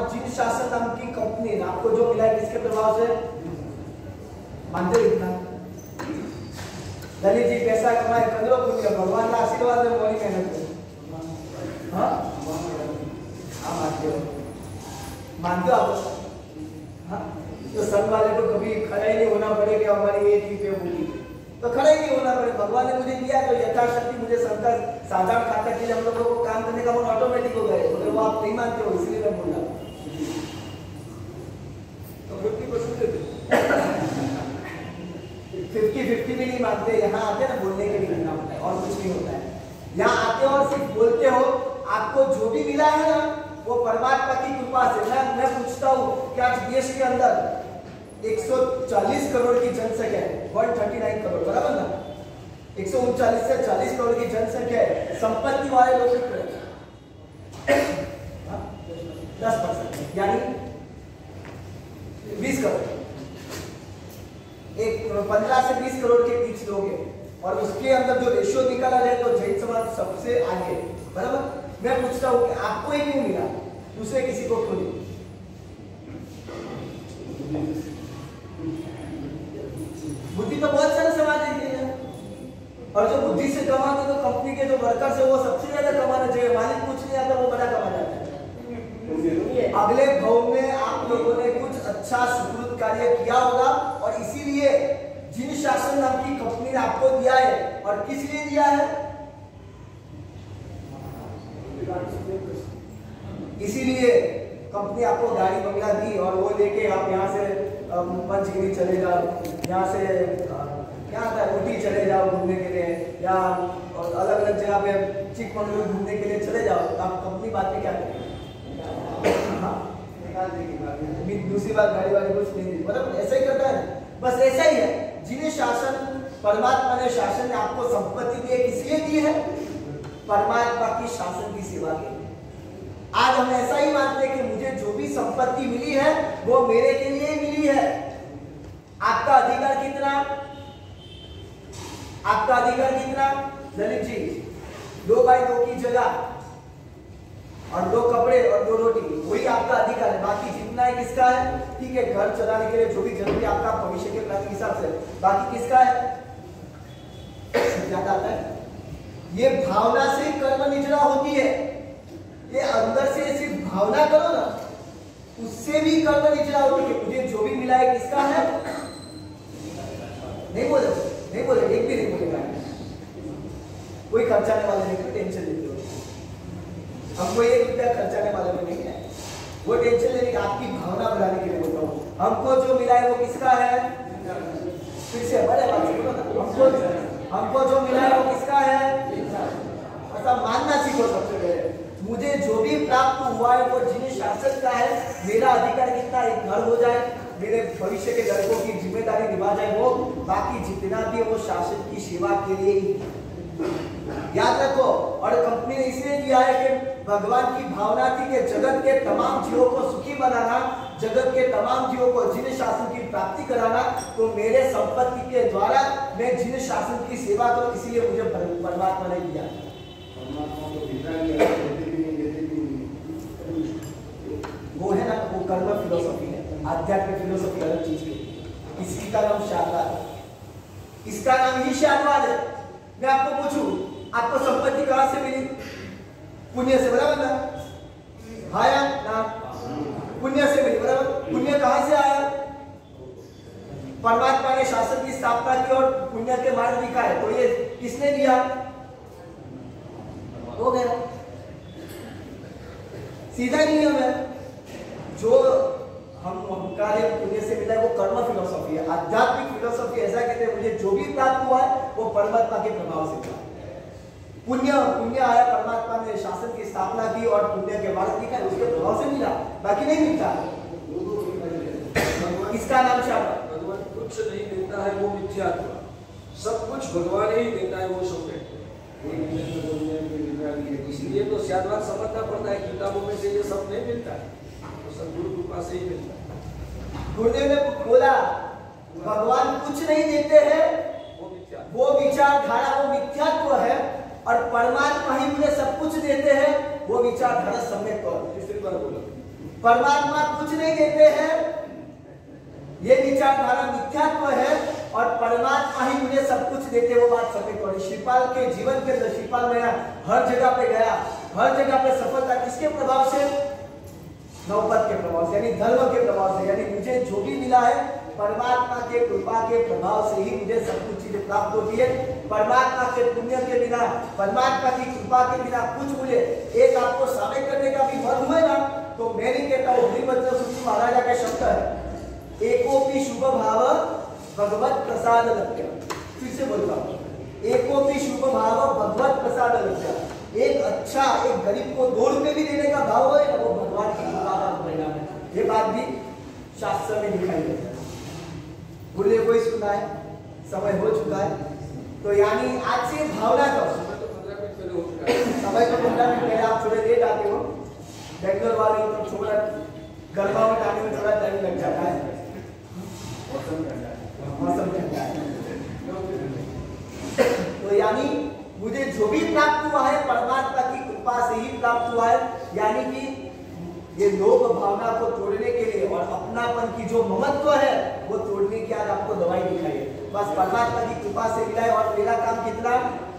और जिन शासन नाम की कंपनी ने आपको जो मिला है किसके प्रभाव से? मानते हो इतना? ललित जी पैसा कमाए करो पुण्य, भगवान का आशीर्वाद है, मोरी मेहनत करो। हाँ मानते हो? मानते हो आप? हाँ तो संघ वाले को कभी खड़ा ही नहीं होना पड़े कि हमारी ये चीज होगी, तो खड़ा ही नहीं होना पड़े। भगवान ने मुझे दिया तो यथाशक्ति मुझे संघ साधारण खाता के लिए हम लोगों को काम करने का मन ऑटोमेटिक हो गए, तो वो आप नहीं मानते हो इसलिए मैं बोल रहा हूँ। तो 50% 50-50 भी नहीं मानते, यहाँ आते ना बोलने के लिए करना होता है और कुछ नहीं होता है। यहाँ आते हो और सिर्फ बोलते हो, आपको जो भी मिला है ना वो परमात्मा की कृपा से। मैं पूछता हूँ कि आज देश के अंदर 140 करोड़ की जनसंख्या है, 139 करोड़ बराबर ना, 139 से 40 करोड़ की जनसंख्या है, संपत्ति वाले लोग कितने? 10%, यानी 20 करोड़। एक 15 से 20 करोड़ के बीच लोग हैं, और उसके अंदर जो रेशियो निकाला जाए तो जैन समाज सबसे आगे, बराबर। मैं पूछता हूँ कि आपको ही क्यों मिला, दूसरे किसी को क्यों नहीं? बुद्धि तो बहुत सारे समाज है, और जो बुद्धि से कमाते तो कंपनी के जो वर्कर्स है वो सबसे ज्यादा कमाना चाहिए। मालिक कुछ नहीं आता वो बड़ा कमा जाता है। अगले भाव में आप लोगों ने कुछ अच्छा सुकृत कार्य किया होगा, और इसीलिए जिन शासन नाम की कंपनी ने आपको दिया है, और किस लिए दिया है? इसीलिए कंपनी आपको गाड़ी बंगला दी, और वो लेके आप यहाँ से पंचगिरी चले जाओ, यहाँ से क्या आता है ऊटी चले जाओ घूमने के लिए, या अलग अलग जगह पे चिकमंगलूर घूमने के लिए चले जाओ, तो आप कंपनी बाद में क्या करेंगे? दूसरी बात गाड़ी वाले कुछ नहीं दी, मतलब ऐसा ही करता है। बस ऐसा ही है, जिन्हें शासन परमात्मा ने शासन ने आपको संपत्ति दी है, किस लिए दी है? परमात्मा की शासन की सेवा के लिए। आज हम ऐसा ही मानते हैं कि मुझे जो भी संपत्ति मिली है वो मेरे के लिए मिली है। आपका अधिकार कितना? आपका अधिकार कितना ललित जी? 2x2 की जगह और 2 कपड़े और 2 रोटी, वही आपका अधिकार है। बाकी जितना है किसका है? ठीक है, घर चलाने के लिए जो भी जरूरी है आपका भविष्य के प्लान के हिसाब से, बाकी किसका है? ज्यादा आता है। ये भावना से कर्म निचला होती है, ये अंदर से सिर्फ भावना करो ना, उससे भी कर्म निचला होती है। मुझे जो भी मिला है किसका है? नहीं बोले, नहीं बोले, एक भी नहीं बोलेगा। कोई खर्चाने वाले नहीं, टेंशन लेते हो। हमको 1 रुपया खर्चाने वाले में नहीं है, वो टेंशन लेने की आपकी भावना बढ़ाने के लिए बोलता हूँ। हमको जो मिला है वो किसका है? फिर से बड़े बात बोलो ना, हमको जो मिला है वो किसका है? ऐसा मानना सीखो सबसे पहले। मुझे जो भी प्राप्त हुआ है वो जिन शासन का है, मेरा अधिकार कितना? एक घर हो जाए, मेरे भविष्य के लड़कों की जिम्मेदारी निभा जाए वो, बाकी जितना भी है वो शासन की सेवा के लिए ही। याद रखो, और कंपनी ने इसलिए दिया है कि भगवान की भावना थी कि जगत के तमाम जीवों को सुखी बनाना, जगत के तमाम जीवों को जिन शासन की प्राप्ति कराना। तो मेरे संपत्ति के द्वारा मैं जिन शासन की सेवा करूं, इसलिए मुझे परमात्मा ने दिया। वो है ना, वो कर्म फिलोसफी है, आध्यात्मिक फिलोसफी अलग चीज है। इसी का नाम शादवाद, इसका नाम ही शादवाद है। मैं आपको पूछूं, आपको संपत्ति कहां से मिली? पुण्य से, बराबर ना? आया ना? पुण्य से मिली, बराबर। पुण्य कहां से आया? परमात्मा ने शासन की स्थापना की और पुण्य के मार्ग दिखाए, तो ये किसने दिया? हो गया, सीधा नियम है। जो हम कार्य पुण्य से मिला है वो कर्म फिलोसफी है। आध्यात्मिक फिलोसफी ऐसा कहते हैं, मुझे जो भी प्राप्त हुआ है वो परमात्मा के प्रभाव से हुआ। पुण्य आया, परमात्मा ने शासन की स्थापना की और पुण्य के मार्ग दिखाए, उसके प्रभाव से मिला, बाकी नहीं मिलता। इसका नाम शादवाद। भगवान कुछ नहीं देता है वो मिथ्यात्व, सब कुछ भगवान ही देता है वो सत्य। इसलिए तो शादवाद समझना पड़ता है, किताबों में से ये सब नहीं मिलता है, तो सद्गुरु कृपा से ही मिलता है। गुरुदेव ने बोला भगवान कुछ नहीं देते हैं, वो विचारधारा वो मिथ्यात्व है, और परमात्मा ही मुझे सब कुछ देते हैं, वो विचारधारा सम्यक। तीसरी बार बोला, परमात्मा कुछ नहीं देते हैं, ये विचारधारा मिथ्यात्व है, और परमात्मा ही मुझे सब कुछ देते, वो बात सफेद पड़ी। शिवपाल के जीवन के अंदर शिवपाल मेरा हर जगह पे गया, हर जगह पे सफलता किसके प्रभाव से? नौबत के प्रभाव से, यानी धर्म के प्रभाव से। यानी मुझे जो भी मिला है परमात्मा के कृपा के प्रभाव से ही मुझे सब कुछ चीजें प्राप्त होती है। परमात्मा के पुण्य के बिना, परमात्मा की कृपा के बिना कुछ मुझे एक आपको साबित करने का भी मन हुए ना, तो मैं नहीं कहता हूँ। वीरभद्र सूरी महाराजा का शब्द है, एकोपि शुभ भाव भगवत प्रसाद लभ्य। फिर से बोलता हूँ, एकोपि शुभ भाव भगवत प्रसाद लभ्य। एक अच्छा, एक गरीब को 2 रुपए भी देने का भाव है, वो भगवान की कृपा का परिणाम है। ये बात भी शास्त्र में दिखाई देता है। बोले कोई सुना है? समय हो चुका है, तो यानी आज से भावना करो। समय तो 15 मिनट पहले, आप थोड़े लेट आते हो। बेंगलोर वाले तो थोड़ा गरबा में आने में थोड़ा टाइम लग जाता है, मौसम ठंडा है। तो यानी मुझे जो भी प्राप्त हुआ है परमात्मा की कृपा से ही प्राप्त हुआ है। यानी कि ये लोभ भावना को तोड़ने के लिए और अपनापन की जो ममत्व है वो तोड़ने की आज आपको दवाई दिखाई है। बस परमात्मा की कृपा से मिला है। और मेरा काम कितना?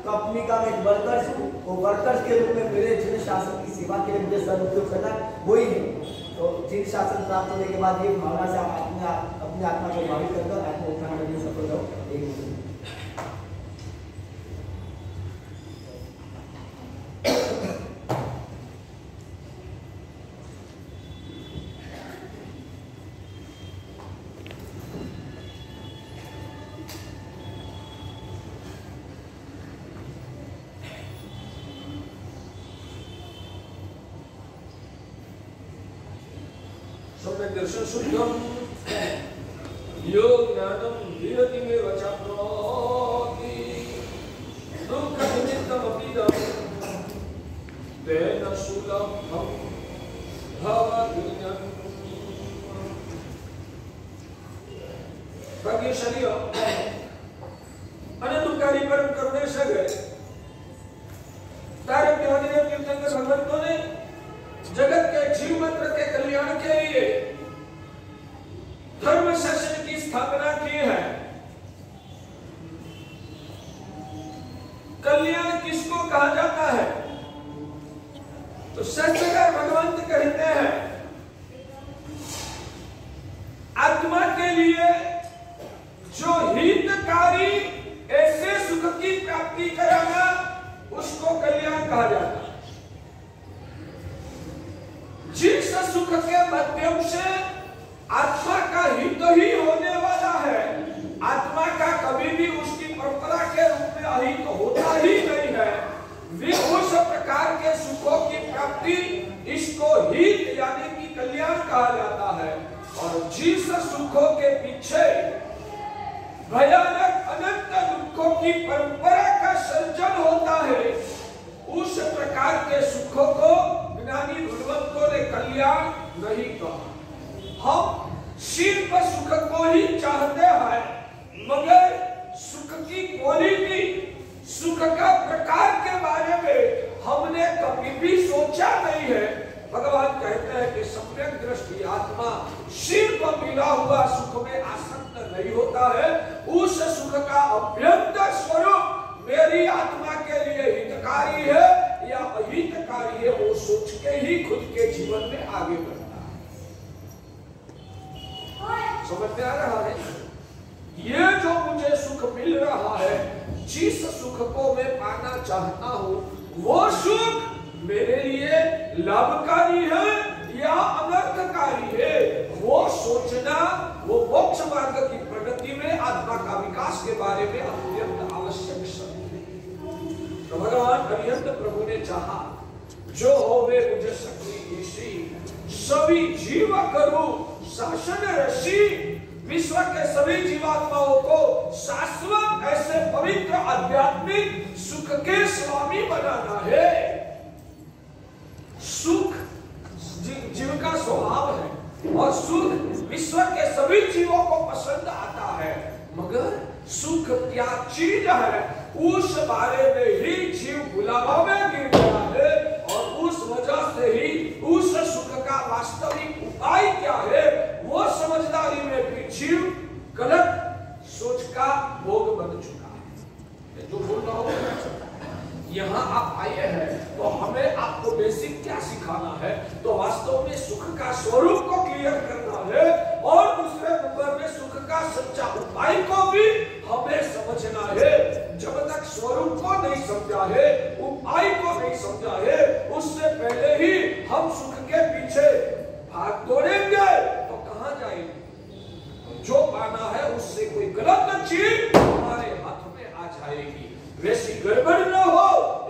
कंपनी का मैं वर्कर्स हूँ, वो वर्कर्स के रूप में मेरे जिन शासन की सेवा के लिए मुझे सदुपयोग करना वही है। तो जिन शासन प्राप्त होने के बाद ये भावना से आप अपने आत्मा को भावित कर आत्मा उत्थान करने में सफल रहो। एक दर्शन शुद्धम यो ज्ञानम धीरति में वचाप्नोति दुःख निमित्तम अपीदम तेन सुलभम भवदिनं। भाग्यशाली अनंतकारी परम करुणे सागर तारे प्यारे तीर्थंकर भगवंतों ने जगत के जीव मात्र के कल्याण के लिए धर्म शासन की स्थापना की है। कल्याण किसको कहा जाता है? तो शास्त्रकार भगवंत कहते हैं आत्मा के लिए जो हितकारी ऐसे सुख की प्राप्ति कराना उसको कल्याण कहा जाता है। जिस सुख के माध्यम से आत्मा का हित ही होने वाला है, आत्मा का कभी भी उसकी परंपरा के रूप में अहित होता ही नहीं है, वे उस प्रकार के सुखों की प्राप्ति इसको हित यानी कि कल्याण कहा जाता है। और जिस सुखों के पीछे भयानक अनंत दुखों की परंपरा का सर्जन होता है, उस प्रकार के सुखों को ज्ञानी भगवंतों ने कल्याण नहीं कहा। हम सिर्फ सुख को ही चाहते हैं, मगर सुख की क्वालिटी, सुख का प्रकार के बारे में हमने कभी भी सोचा नहीं है। भगवान कहते हैं कि सम्यक दृष्टि आत्मा सिर्फ मिला हुआ सुख में आसक्त नहीं होता है, उस सुख का अभ्यंतर स्वरूप मेरी आत्मा के लिए हितकारी है या अहितकारी है, वो सोच के ही खुद के जीवन में आगे बढ़ता है। समझ में आ रहा है? ये जो मुझे सुख मिल रहा है, जिस सुख को मैं पाना चाहता हूँ, वो सुख मेरे लिए लाभकारी है या अनर्थकारी है, वो सोचना, वो मोक्ष मार्ग की प्रगति में आत्मा का विकास के बारे में अत्यंत आवश्यक है। तो भगवान अरिहंत प्रभु ने चाहा जो होवे मुझे शक्ति ईशी, सभी जीव करो शासन ऋषि, विश्व के सभी जीवात्माओं को शाश्वत ऐसे पवित्र आध्यात्मिक सुख के स्वामी बनाना है। सुख जीव का स्वभाव है और सुख विश्व के सभी जीवों को पसंद आता है, मगर सुख क्या चीज है उस बारे में ही जीव भुलावा में गिर गया है और उस वजह से ही उस सुख का वास्तविक जीव गलत सोच का भोग बन चुका है। जो बोल रहा हूं, यहाँ आप आए हैं तो हमें आपको बेसिक क्या सिखाना है, तो वास्तव में सुख का स्वरूप को क्लियर करना है और दूसरे नंबर में सुख का सच्चा उपाय को भी हमें समझना है। जब तक स्वरूप को नहीं समझा है, उपाय को नहीं समझा है, उससे पहले ही हम सुख के पीछे भाग दौड़ेंगे तो कहां जाएंगे। जो पाना है उससे कोई गलत चीज हमारे हाथ में आ जाएगी, वैसी गड़बड़ न हो।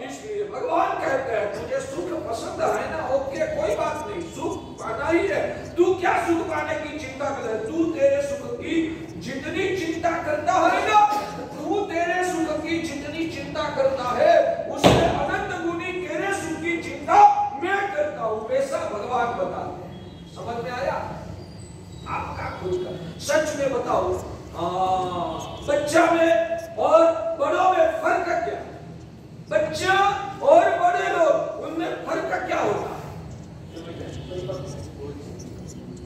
इसलिए भगवान कहते हैं तुझे सुख पसंद है ना, ओके कोई बात नहीं, सुख पाना ही है। तू क्या सुख पाने की चिंता कर रहा है? तू तेरे सुख की जितनी चिंता करता है ना, तू तेरे सुख की जितनी चिंता करता है उससे अनंत गुनी तेरे सुख की चिंता मैं करता हूं, वैसा भगवान बताते हैं। समझ में आया? आपका खुद का सच में बताओ, बच्चा में और बड़ों में फर्क क्या? बच्चा और बड़े लोग, उनमें फर्क क्या होता है?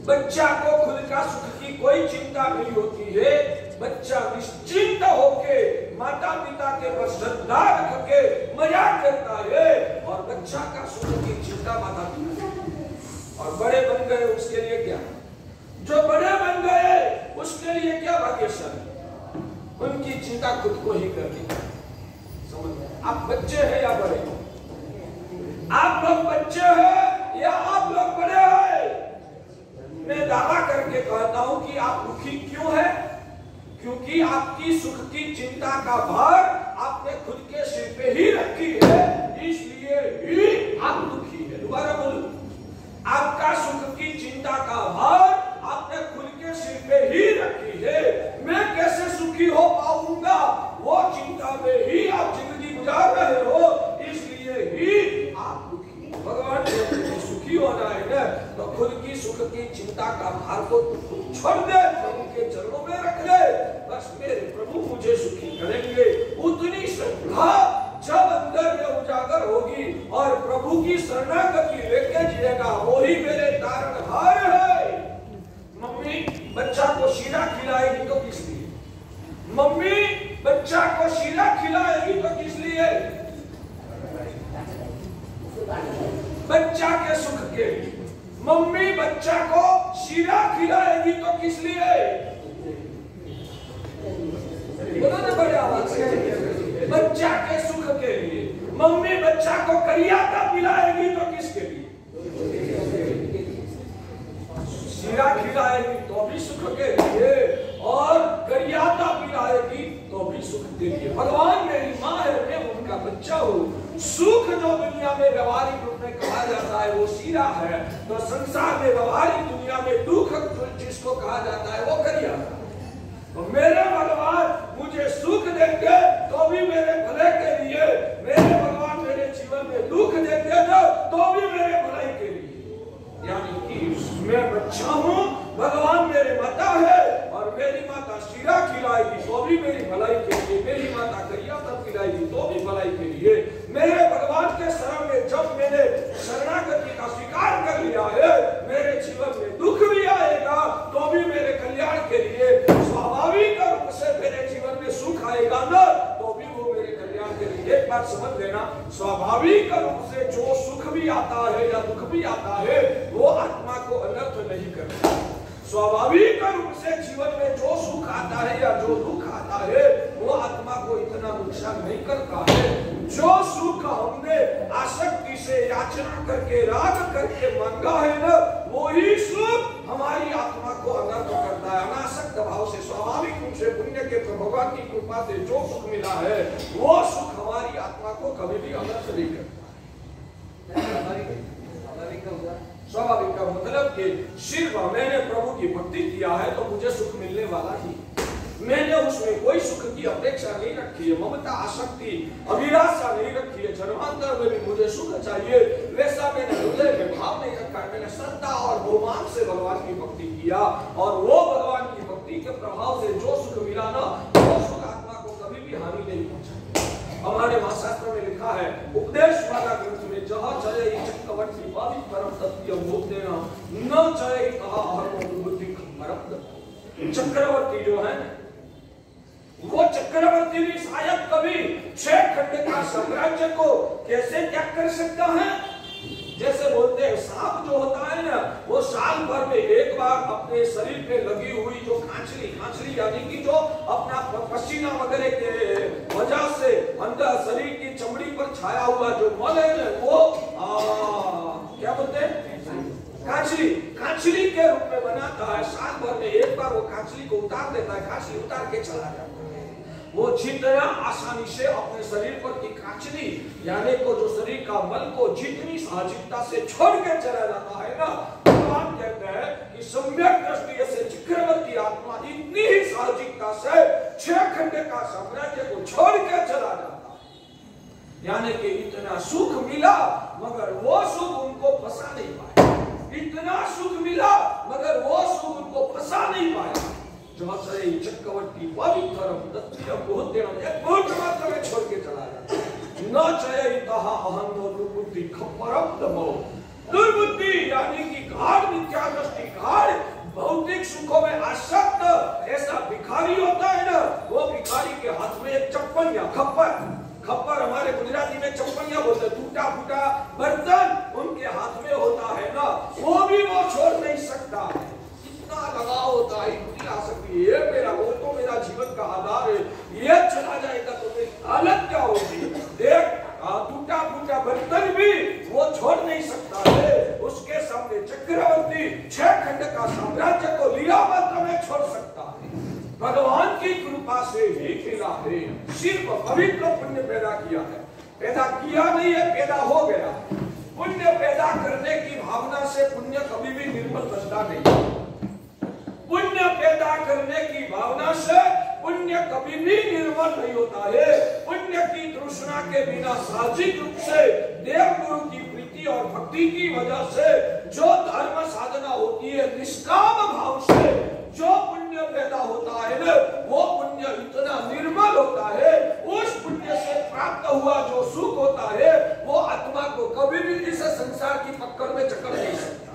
बच्चा को खुद का सुख की कोई चिंता नहीं होती है। बच्चा निश्चिंत होके माता पिता के पर श्रद्धा रख के मजाक करता है और बच्चा का सुख की चिंता माता पिता। और बड़े बन गए उसके लिए क्या? जो बड़े बन गए उसके लिए क्या भाग्यशाली, उनकी चिंता खुद को ही करनी है। समझ में? आप बच्चे हैं या बड़े? आप लोग बच्चे हैं या आप लोग बड़े हैं? मैं दावा करके कहता हूं कि आप दुखी क्यों हैं? क्योंकि आपकी सुख की चिंता का भार आपने खुद के सिर पे ही रखी है, इसलिए ही आप दुखी है। दोबारा बोलूं, आपका सुख की चिंता का भार आपने खुद के सिर पे ही रखी है। मैं कैसे सुखी हो पाऊंगा, वो चिंता में ही आप जिंदगी गुजार रहे हो, इसलिए ही आप दुखी। भगवान ने सुखी होना है ना, तो खुद की सुख की चिंता का भार को छोड़ दे, प्रभु के चरणों में रख दे। बस मेरे प्रभु मुझे सुखी करेंगे। उतनी श्रद्धा जब अंदर में उजागर होगी और प्रभु की शरणागति लेके जिएगा, वही मेरे तारणहार है। मम्मी बच्चा को शीरा खिलाएगी तो किस लिए? मम्मी बच्चा को शीरा खिलाएगी तो किस लिए? बच्चा के सुख के लिए। मम्मी बच्चा को शीरा खिलाएगी तो किस लिए? बोलो ना बड़े आवाज से। बच्चा के सुख के लिए। मम्मी बच्चा को करियाता पिलाएगी तो किसके लिए? शीरा खिलाएगी तो भी सुख के लिए और करियाता पिलाएगी तो भी सुख के लिए। भगवान मेरी माँ है, मैं उनका बच्चा हूँ। सुख जो दुनिया में व्यवहारिक रूप में कहा जाता है वो शीरा है, तो संसार में व्यवहारिक दुनिया में दुख जिसको कहा जाता है वो करियाता। तो मेरे भगवान मुझे सुख देंगे तो भी मेरे भले के लिए, मेरे भगवान मेरे जीवन में दुख देंगे ना तो भी मेरे भलाई के लिए। यानी कि मैं बच्चा हूँ, भगवान मेरे माता है और मेरी माता शीरा खिलाएगी तो भी मेरी भलाई के लिए, मेरी माता करियाता खिलाएगी तो भी भलाई के लिए। मेरे भगवान के शरण में जब मैंने शरणागति का स्वीकार कर लिया है, मेरे जीवन में दुख भी आएगा तो भी मेरे कल्याण के लिए। स्वाभाविक रूप से मेरे जीवन में सुख आएगा ना तो भी वो मेरे कल्याण के लिए। एक बात समझ लेना, स्वाभाविक रूप से जो सुख भी आता है या दुख भी आता है वो आत्मा को अनर्थ नहीं करता। स्वाभाविक रूप से जीवन में जो सुख आता है या जो दुख आता है वो आत्मा को इतना नुकसान नहीं करता है। जो सुख हमने आसक्ति से याचना करके राग करके मांगा है ना, वही सुख हमारी आत्मा को अनर्थ करता है। अनासक्त भाव से स्वाभाविक रूप से पुण्य के भगवान की कृपा से जो सुख मिला है वो सुख हमारी आत्मा को कभी भी अनर्थ नहीं करता। स्वाभाविक का मतलब कि सिर्फ मैंने प्रभु की भक्ति किया है तो मुझे सुख मिलने वाला ही। मैंने उसमें कोई सुख की अपेक्षा नहीं रखी है, ममता आसक्ति अभिलाषा नहीं रखी है। जन्मांतर में भी मुझे सुख चाहिए वैसा मैंने हृदय में भाव नहीं रखा है। मैंने श्रद्धा और रोमांच से भगवान की भक्ति किया और वो भगवान की भक्ति के प्रभाव से जो सुख मिला ना वो सुख आत्मा को कभी भी हानि नहीं पहुंचा। हमारे महाशास्त्र में लिखा है, उपदेश वाला ग्रंथ में, जहाँ चले चक्रवर्ती वाली परम तत्व बोलते न चले कहा हर बुद्धि परम। चक्रवर्ती जो है वो चक्रवर्ती भी शायद कभी 6 खंड का साम्राज्य को कैसे त्याग कर सकता है। जैसे बोलते हैं सांप जो होता है ना, वो साल भर में एक बार अपने शरीर पे लगी हुई जो खांचली यानी कि जो अपना पसीना वगैरह के वजह से अंदर शरीर की चमड़ी पर छाया हुआ जो मल है ना, वो क्या बोलते हैं कांचली के रूप में बनाता है। साल भर में एक बार वो कांचली को उतार देता है, कांचली उतार के चला जाता है। वो जितना आसानी से अपने शरीर पर की कांचली यानी को जो शरीर का मल को जितनी साहसिकता से छोड़ के चला जाता है ना, भगवान कहते हैं कि सम्यक दृष्टि से चक्रवर्ती आत्मा इतनी ही साहसिकता से 6 खंड का साम्राज्य को छोड़ के चला जाता है। यानी कि इतना सुख मिला मगर वो सुख उनको फंसा नहीं पाया, इतना सुख मिला मगर वो सुख उनको फंसा नहीं पाया। चक्रवर्ती बहुत मात्रा में छोड़ के चला जाता न दुर्बुद्धि यानी कि गाढ़ मिथ्या दृष्टि, गाढ़ भौतिक सुखों में आसक्त ऐसा भिखारी होता है ना, वो भिखारी के हाथ में एक चप्पन या खप्पर हमारे गुजराती में चप्पनिया बोलते, टूटा फूटा बर्तन उनके हाथ में होता है ना, वो भी वो छोड़ नहीं सकता। इतना लगाव होता है, इतनी आसक्ति है, मेरा वो तो मेरा जीवन का आधार है, ये चला जाएगा तो मेरी हालत क्या होगी। देख टूटा फूटा बर्तन भी वो छोड़ नहीं सकता है। उसके सामने चक्रवर्ती 6 खंड का साम्राज्य को लिया मात्र में छोड़ सकता है। भगवान की कृपा से ही मिला है, सिर्फ पवित्र पुण्य पैदा किया है, पैदा किया नहीं है, पैदा हो गया। पुण्य पैदा करने की भावना से पुण्य कभी भी निर्मल बनता नहीं। पुण्य पैदा करने की भावना से पुण्य कभी भी निर्मल नहीं होता है। पुण्य की तृष्णा के बिना साहजिक रूप से देव गुरु की प्रीति और भक्ति की वजह से जो धर्म साधना होती है, निष्काम भाव से जो पुण्य पैदा होता है ना, वो पुण्य इतना निर्मल होता है, उस पुण्य से प्राप्त हुआ जो सुख होता है वो आत्मा को कभी भी इस संसार की पकड़ में जकड़ नहीं सकता।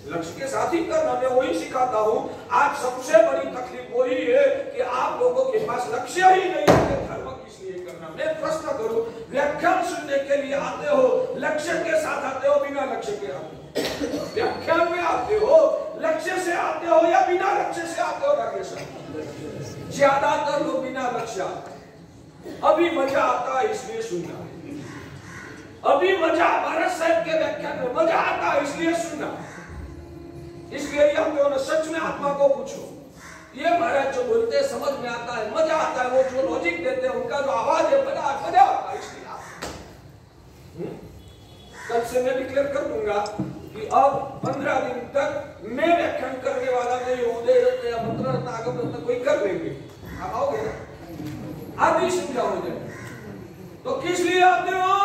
लक्ष्य के साथ ही करना, मैं वही सिखाता हूँ। आज सबसे बड़ी तकलीफ वही है कि आप लोगों के पास लक्ष्य ही नहीं है, धर्म किस लिए करना। मैं प्रश्न करूँ, व्याख्यान सुनने के लिए आते हो, लक्ष्य के साथ आते हो बिना लक्ष्य के आते हो? व्याख्यान में आते हो लक्ष्य से आते हो या बिना लक्ष्य से आते हो? राकेश, ज्यादातर लोग बिना लक्ष्य आते। अभी मजा आता है इसलिए सुनना, अभी मजा भारत साहब के व्याख्यान में मजा आता है इसलिए सुनना। इसलिए हम जो सच में आत्मा को पूछो, ये महाराज जो बोलते हैं समझ में आता है, मजा आता है, वो जो लॉजिक देते हैं उनका जो आवाज है मजा आता है इसलिए। कल से मैं डिक्लेयर कर दूंगा कि अब 15 दिन तक मैं व्याख्यान करने वाला नहीं हूँ। उदय रत्न या मंत्र रत्न आगम रत्न कोई कर लेंगे, आप आओगे ना, आदि समझाओगे। तो किस लिए आते हो?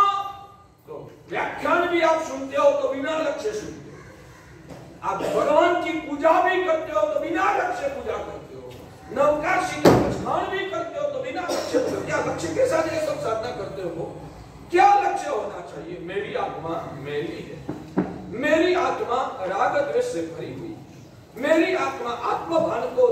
तो व्याख्यान भी आप सुनते हो तो बिना लक्ष्य सुनते हो, आप भगवान की पूजा भी करते हो तो बिना लक्ष्य पूजा करते हो, नवकाशी का अनुष्ठान भी करते हो तो बिना लक्ष्य। क्या लक्ष्य के साथ ये सब साधना करते हो? क्या लक्ष्य होना चाहिए? मेरी आत्मा मेरी है, मेरी आत्मा राग द्वेष से भरी हुई, मेरी आत्मा आत्मभान को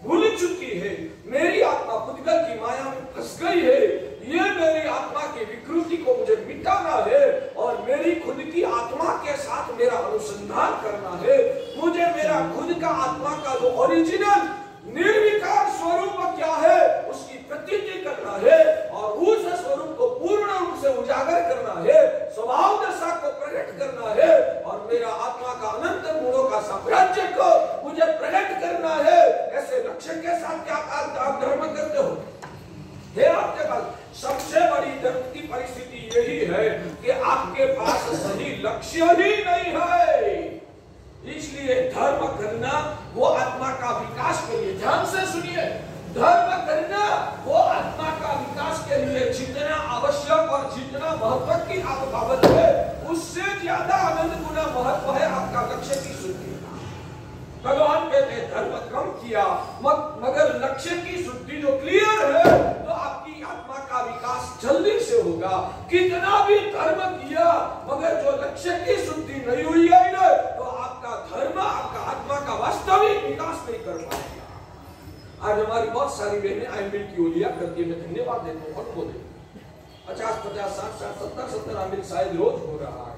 भूल चुकी है, मेरी आत्मा खुदगल की माया में फंस गई है। ये मेरी आत्मा की विकृति को मुझे मिटाना है और मेरी खुद की आत्मा के साथ मेरा अनुसंधान करना है। मुझे मेरा खुद का आत्मा का जो ओरिजिनल निर्विकार स्वरूप क्या है उसकी प्रतीति करना है और उस स्वरूप को पूर्ण रूप से उजागर करना है, स्वभाव दशा को प्रकट करना है और मेरा आत्मा का अनंत गुणों का साम्राज्य को मुझे प्रकट करना है। ऐसे लक्ष्य के साथ क्या आप धर्म करते हो? है आपके पास सबसे बड़ी दर्द की परिस्थिति यही है कि आपके पास सही लक्ष्य ही नहीं है। इसलिए धर्म करना वो आत्मा का विकास के लिए, ध्यान से सुनिए, धर्म करना वो आत्मा का विकास के लिए जितना आवश्यक और जितना महत्व की आप बाबत है उससे ज्यादा अनंत गुना महत्व है आपका लक्ष्य की शुद्धि। भगवान कहते हैं धर्म कम किया मगर लक्ष्य की शुद्धि जो क्लियर है तो आपकी आत्मा का विकास जल्दी से होगा। कितना भी धर्म किया मगर जो लक्ष्य की शुद्धि नहीं हुई है ना तो आपका धर्म, आपका सारी बहनें आईएमएल की ओलिया करती है, मैं धन्यवाद देता हूँ। और बोले 50, 50, 60, 60, 70 आईएमएल शायद रोज हो रहा है,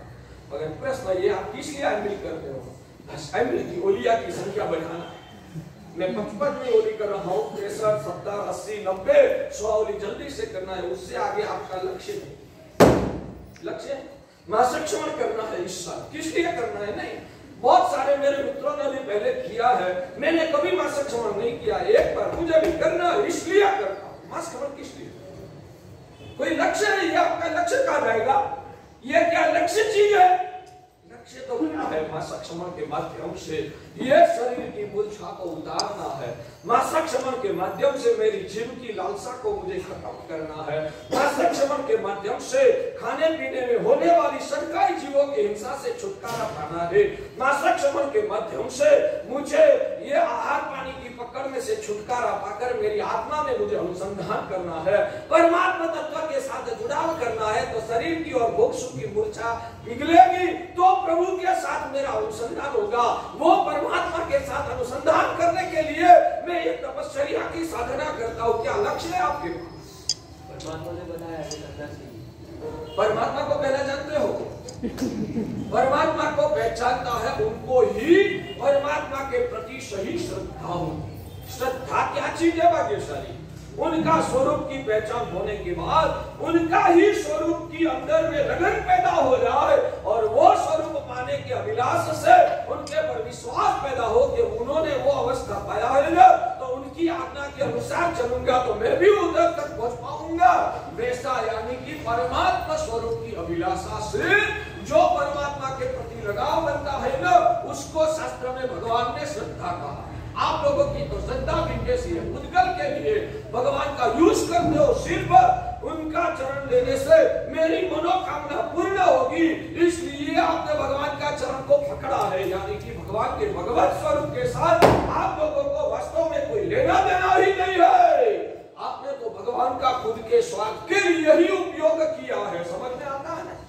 मगर प्रश्न ये आप किस लिए आईएमएल करते हो? बस आईएमएल की ओलिया की संख्या बढ़ाना। मैं 55 में ओली कर रहा हूँ, 63, 70, 80, 90, 100 ओली जल्दी से करना है। उससे आगे आपका लक्ष्य नहीं। लक्ष्य मासिक श्रवण करना है इस साल, किस लिए करना है? नहीं, बहुत सारे मेरे मित्रों ने भी पहले किया है, मैंने कभी मासिक श्रवण नहीं किया। एक बार मुझे भी करना है इसलिए करता हूँ। मासिक श्रवण किस लिए? कोई लक्ष्य नहीं है, आपका लक्ष्य कहाँ जाएगा? ये क्या लक्ष्य चीज है? लक्ष्य तो क्या है? मासिक श्रवण के माध्यम से ये शरीर की मूर्छा को उतारना है। मासिक श्रवण के माध्यम से मेरी जीव की लालसा को मुझे खत्म करना है। मासिक श्रवण के माध्यम से खाने पीने में होने वाली सरकारी जीवों की हिंसा से छुटकारा पाना है। मासिक श्रवण के माध्यम से मुझे ये आहार पानी की पकड़ में से छुटकारा पाकर मेरी आत्मा में मुझे अनुसंधान करना है, परमात्मा तत्व के साथ जुड़ाव करना है। तो शरीर की और भोग सुख की मूर्छा पिघलेगी तो प्रभु के साथ मेरा अनुसंधान होगा। वो परमात्मा के साथ अनुसंधान करने के लिए मैं एक तपस्या की साधना करता हूँ। क्या लक्ष्य है आपके पास? परमात्मा ने बताया है, परमात्मा को पहले जानते हो? परमात्मा को पहचानता है उनको ही परमात्मा के प्रति सही श्रद्धा होगी। श्रद्धा क्या चीज है भाग्यशाली? उनका स्वरूप की पहचान होने के बाद उनका ही स्वरूप की अंदर में लगन पैदा हो जाए और वो स्वरूप पाने के अभिलाष से उनके पर विश्वास पैदा हो कि उन्होंने वो अवस्था पाया है ना, तो उनकी आज्ञा के अनुसार चलूंगा तो मैं भी उधर तक पहुंच पाऊंगा। वैसा यानी कि परमात्मा स्वरूप की अभिलाषा से जो परमात्मा के प्रति लगाव बनता है ना, उसको शास्त्र में भगवान ने श्रद्धा कहा। आप लोगों की तो श्रद्धा भी कैसी है? उद्गल के लिए भगवान का यूज करते हो, सिर्फ उनका चरण लेने से मेरी मनोकामना पूर्ण होगी, इसलिए आपने भगवान का चरण को पकड़ा है। यानी कि भगवान के भगवत स्वरूप के साथ आप लोगों को वास्तव में कोई लेना देना ही नहीं है। आपने तो भगवान का खुद के स्वार्थ के लिए ही उपयोग किया है। समझ में आता है ना?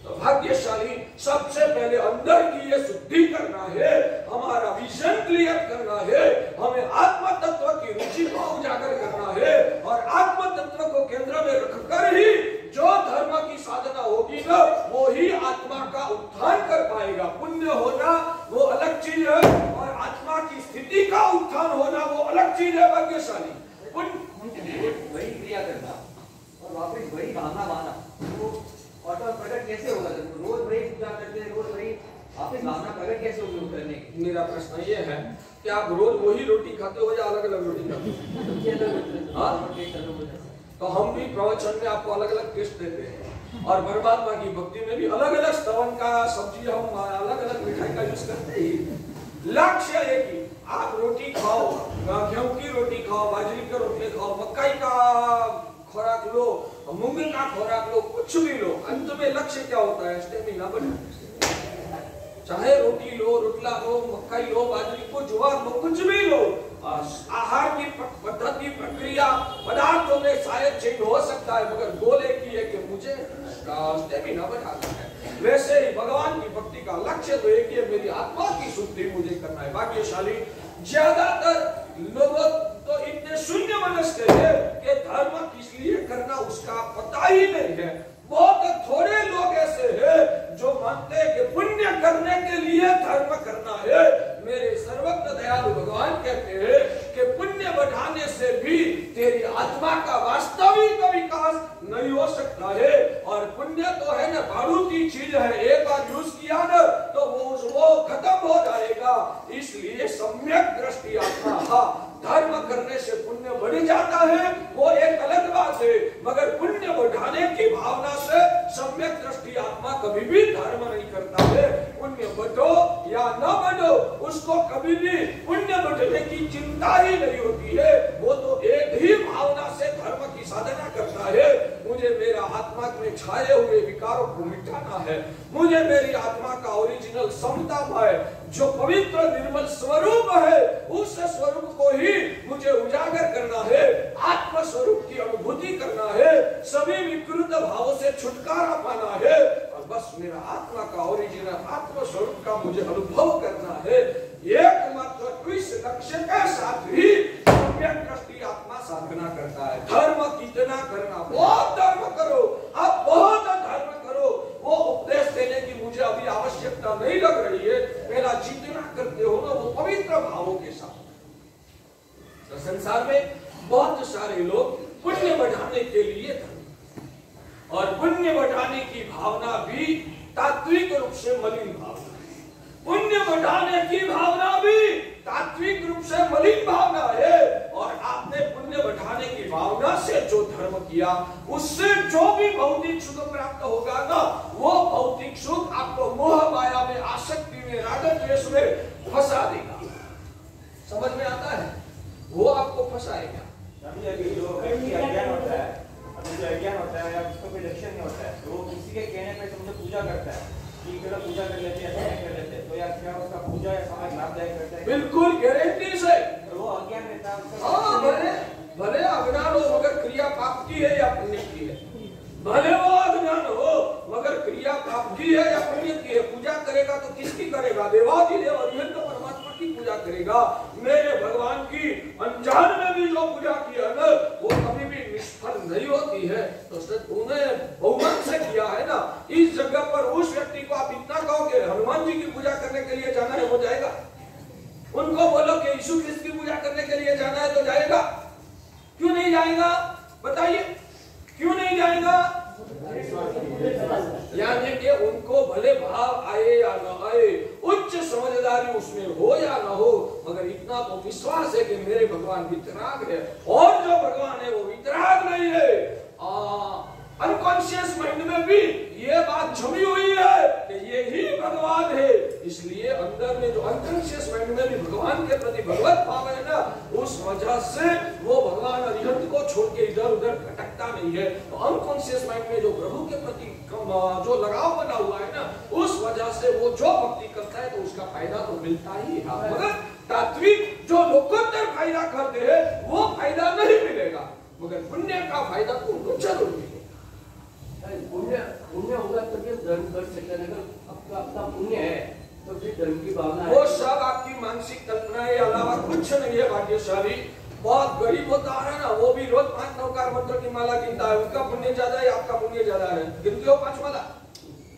तो भाग्यशाली सबसे पहले अंदर की ये शुद्धि करना है, हमारा विजन क्लियर करना है, हमें आत्म तत्व की रुचि को उजागर करना है और आत्म तत्व को केंद्र में रखकर ही जो धर्म की साधना होगी ना, वो ही आत्मा का उत्थान कर पाएगा। पुण्य होना वो अलग चीज है और आत्मा की स्थिति का उत्थान होना वो अलग चीज है। भाग्यशाली वही क्रिया करना और वापस वही भावना माना, और प्रकट कैसे होगा? रोज वही पूजा करते हैं, रोज वही वापस भावना प्रकट कैसे होगी करने की? मेरा प्रश्न ये है कि आप रोज वही रोटी खाते हो या अलग अलग रोटी खाते हो? तो हम भी प्रवचन में आपको अलग अलग टेस्ट देते हैं और परमात्मा की भक्ति में भी अलग अलग स्तवन का सब्जी हम अलग अलग मिठाई का यूज करते ही। लक्ष्य एक ही, आप रोटी खाओ, गेहूं की रोटी खाओ, बाजरी के रोटी खाओ, मकई का खुराक लो, मूंग का खुराक लो, कुछ भी लो, अंत में लक्ष्य क्या होता है? स्टेमिना बढ़ाना। चाहे रोटी लो, रोटला लो, मकई लो, बाजरी को, ज्वार लो, कुछ भी लो, आहार की पद्धति प्रक्रिया पदार्थों में शायद चेंज हो सकता है, मगर गोल एक ही है कि मुझे स्टेमिना बढ़ाना है। वैसे ही भगवान की भक्ति का लक्ष्य तो एक ही है, मेरी आत्मा की शुद्धि मुझे करना है। भाग्यशाली ज्यादातर लोग तो इतने शून्य मनस्क है कि धर्म किस लिए करना उसका पता ही नहीं है। बहुत थोड़े लोग ऐसे हैं जो मानते हैं कि पुण्य करने के लिए धर्म करना है। मेरे सर्वज्ञ दयालु भगवान कहते हैं कि पुण्य बढ़ाने से भी तेरी आत्मा का वास्तविक विकास नहीं हो सकता है। और पुण्य तो है ना, बारूदी चीज है, एक बार यूज किया ना तो वो खत्म हो जाएगा। इसलिए सम्यक दृष्टि आत्मा, धर्म करने से पुण्य बढ़ जाता है वो एक अलग बात है, मगर पुण्य बढ़ाने की भावना से सम्यक दृष्टि आत्मा कभी भी धर्म नहीं करता है। पुण्य बढ़ो या न बढ़ो, उसको कभी भी पुण्य बढ़ने की चिंता ही नहीं होती है। वो तो एक ही भावना से धर्म की साधना करता है, मुझे मेरा आत्मा में छाए हुए विकारों को मिटाना है, मुझे मेरी आत्मा का ओरिजिनल समतामय जो पवित्र निर्मल स्वरूप है उस स्वरूप को ही मुझे उजागर करना है, आत्म स्वरूप की अनुभूति करना है, सभी विकृत भावों से छुटकारा पाना है और बस मेरा आत्मा का ओरिजिनल आत्म स्वरूप का मुझे अनुभव करना है। एकमात्र इस लक्ष्य के साथ ही सम्यक दृष्टि आत्मा आवश्यकता नहीं लग रही है, पहला जितना करते हो ना वो पवित्र भावों के साथ। तो संसार में बहुत सारे लोग पुण्य बढ़ाने के लिए धर्म, और पुण्य बढ़ाने की भावना भी तात्विक रूप से मलिन भावना है। पुण्य बढ़ाने की भावना भी तात्विक रूप से मलिन भावना है। और आपने पुण्य बढ़ाने की भावना से जो धर्म किया, उससे जो भी भौतिक सुख प्राप्त होगा ना, वो भौतिक सुख आपको मोह माया में, आसक्ति में, राग द्वेष में फंसा देगा। समझ में आता है? वो आपको फंसाएगा। अभी जो अज्ञान होता है, अभी जो अज्ञान होता है या उसका कोई लक्ष्य नहीं होता है, तो वो किसी के कहने पे समझो पूजा करता है कि चलो पूजा कर लेते हैं, ऐसा नहीं कर लेते, तो यार क्या उसका पूजा या समाज लाभदायक करता है? बिल्कुल गारंटी से। तो वो अज्ञान रहता है। हाँ, भले अज्ञान हो मगर क्रिया पाप की है या पुण्य की है। भले वो अज्ञान हो मगर क्रिया पाप की है या पुण्य की है। पूजा करेगा तो किसकी करेगा? देवाधिदेव अरिहंत परमात्मा की पूजा करेगा। मेरे भगवान की अनजान में भी जो पूजा की है ना, वो कभी भी निष्फल नहीं होती है। तो तूने बहुमन से किया है ना, इस जगह पर उस व्यक्ति को आप इतना कहो कि हनुमान जी की पूजा करने के लिए जाना है, हो जाएगा। उनको बोलो कि यीशु क्रिस्त की पूजा करने के लिए जाना है, तो जाएगा। क्यों नहीं जाएगा? बताइए, क्यों नहीं जाएगा? यानी कि उनको भले भाव आए या न आए, उच्च समझदारी उसमें हो या न हो, मगर इतना तो विश्वास है कि मेरे भगवान वितराग है, और जो भगवान है वो वितराग नहीं है। अनकॉन्शियस माइंड में भी ये बात छुपी हुई है कि ये ही भगवान है। इसलिए अंदर में जो अनकॉन्शियस माइंड में भी भगवान के प्रति भगवत भाव है ना, उस वजह से वो भगवान अरिहंत को छोड़ के इधर उधर भटकता नहीं है। तो अनकॉन्शियस माइंड में जो प्रभु के प्रति जो लगाव बना हुआ है ना, उस वजह से वो जो भक्ति करता है तो उसका फायदा तो मिलता ही है। मगर तात्विक जो लोकोत्तर फायदा करते हैं वो फायदा नहीं मिलेगा, मगर पुण्य का फायदा तो उनको जरूर मिलेगा। पुण्य होगा तभी हम धर्म कर सकते हैं। अगर आपका अपना पुण्य है तो फिर धर्म की भावना वो सब आपकी मानसिक कल्पना है, अलावा कुछ नहीं है। भाग्यशाली बहुत गरीब होता है ना, वो भी रोज 5 नवकार मंत्र की माला गिनता है। उसका पुण्य ज्यादा है, आपका पुण्य ज्यादा है। गिनते हो 5 माला?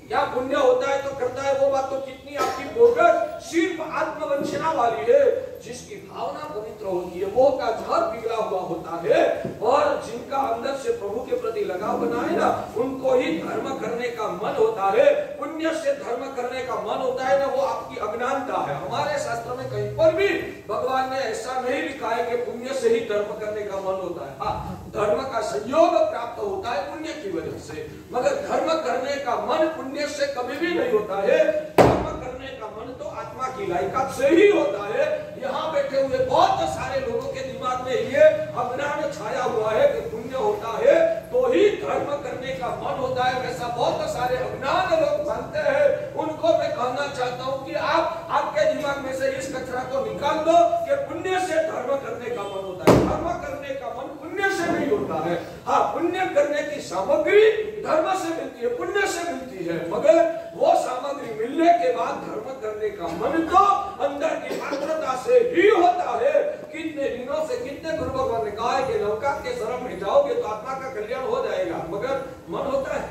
क्या पुण्य होता है तो करता है, वो बात तो कितनी आपकी बोगस, सिर्फ आत्मवंचना वाली है। जिसकी भावना पवित्र होती है, वो का जहर पिघला हुआ होता है, और जिनका अंदर से प्रभु के प्रति लगाव बना है ना, उनको ही धर्म करने का मन होता है। पुण्य से धर्म करने का मन होता है ना, वो आपकी अज्ञानता है। हमारे शास्त्र में कहीं पर भी भगवान ने ऐसा नहीं लिखा है कि पुण्य से ही धर्म करने का मन होता है। हाँ, धर्म का संयोग प्राप्त होता है पुण्य की वजह से, मगर धर्म करने का मन पुण्य से कभी भी नहीं होता है। धर्म करने का मन तो आत्मा की लायकात से ही होता है। यहाँ बैठे हुए बहुत सारे लोगों के दिमाग में ये अज्ञान छाया हुआ है कि पुण्य होता है तो ही धर्म करने का मन होता है। वैसा बहुत सारे अज्ञान लोग मानते हैं। उनको मैं कहना चाहता हूँ कि आप आपके दिमाग में से इस कचरा को निकाल दो कि पुण्य से धर्म करने का मन होता है। धर्म करने का मन पुण्य से नहीं होता है। हाँ, पुण्य करने की सामग्री धर्म से मिलती है, पुण्य से मिलती है, मगर वो सामग्री मिलने के बाद धर्म करने का मन तो अंदर की पात्रता से ही होता है। कितने दिनों से कितने गुरु भगवान ने कहा है कि नौका के शरण में जाओगे तो आत्मा का कल्याण हो जाएगा, मगर मन होता है?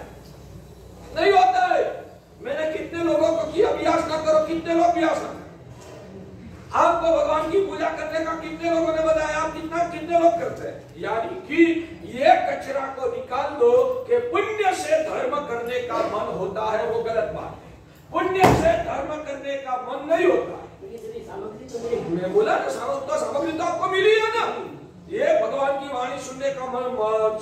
नहीं होता है। मैंने कितने लोगों को किया, अभ्यास ना करो, कितने लोग अभ्यास ना, आपको भगवान की पूजा करने का कितने लोगों ने बताया, आप कितने लोग करते हैं? यानी कि ये कचरा को निकाल दो कि पुण्य से धर्म करने का मन होता है, वो गलत बात है। पुण्य से धर्म करने का मन नहीं होता। मैं बोला ना, सामग्री तो आपको मिली है ना। ये भगवान की वाणी सुनने का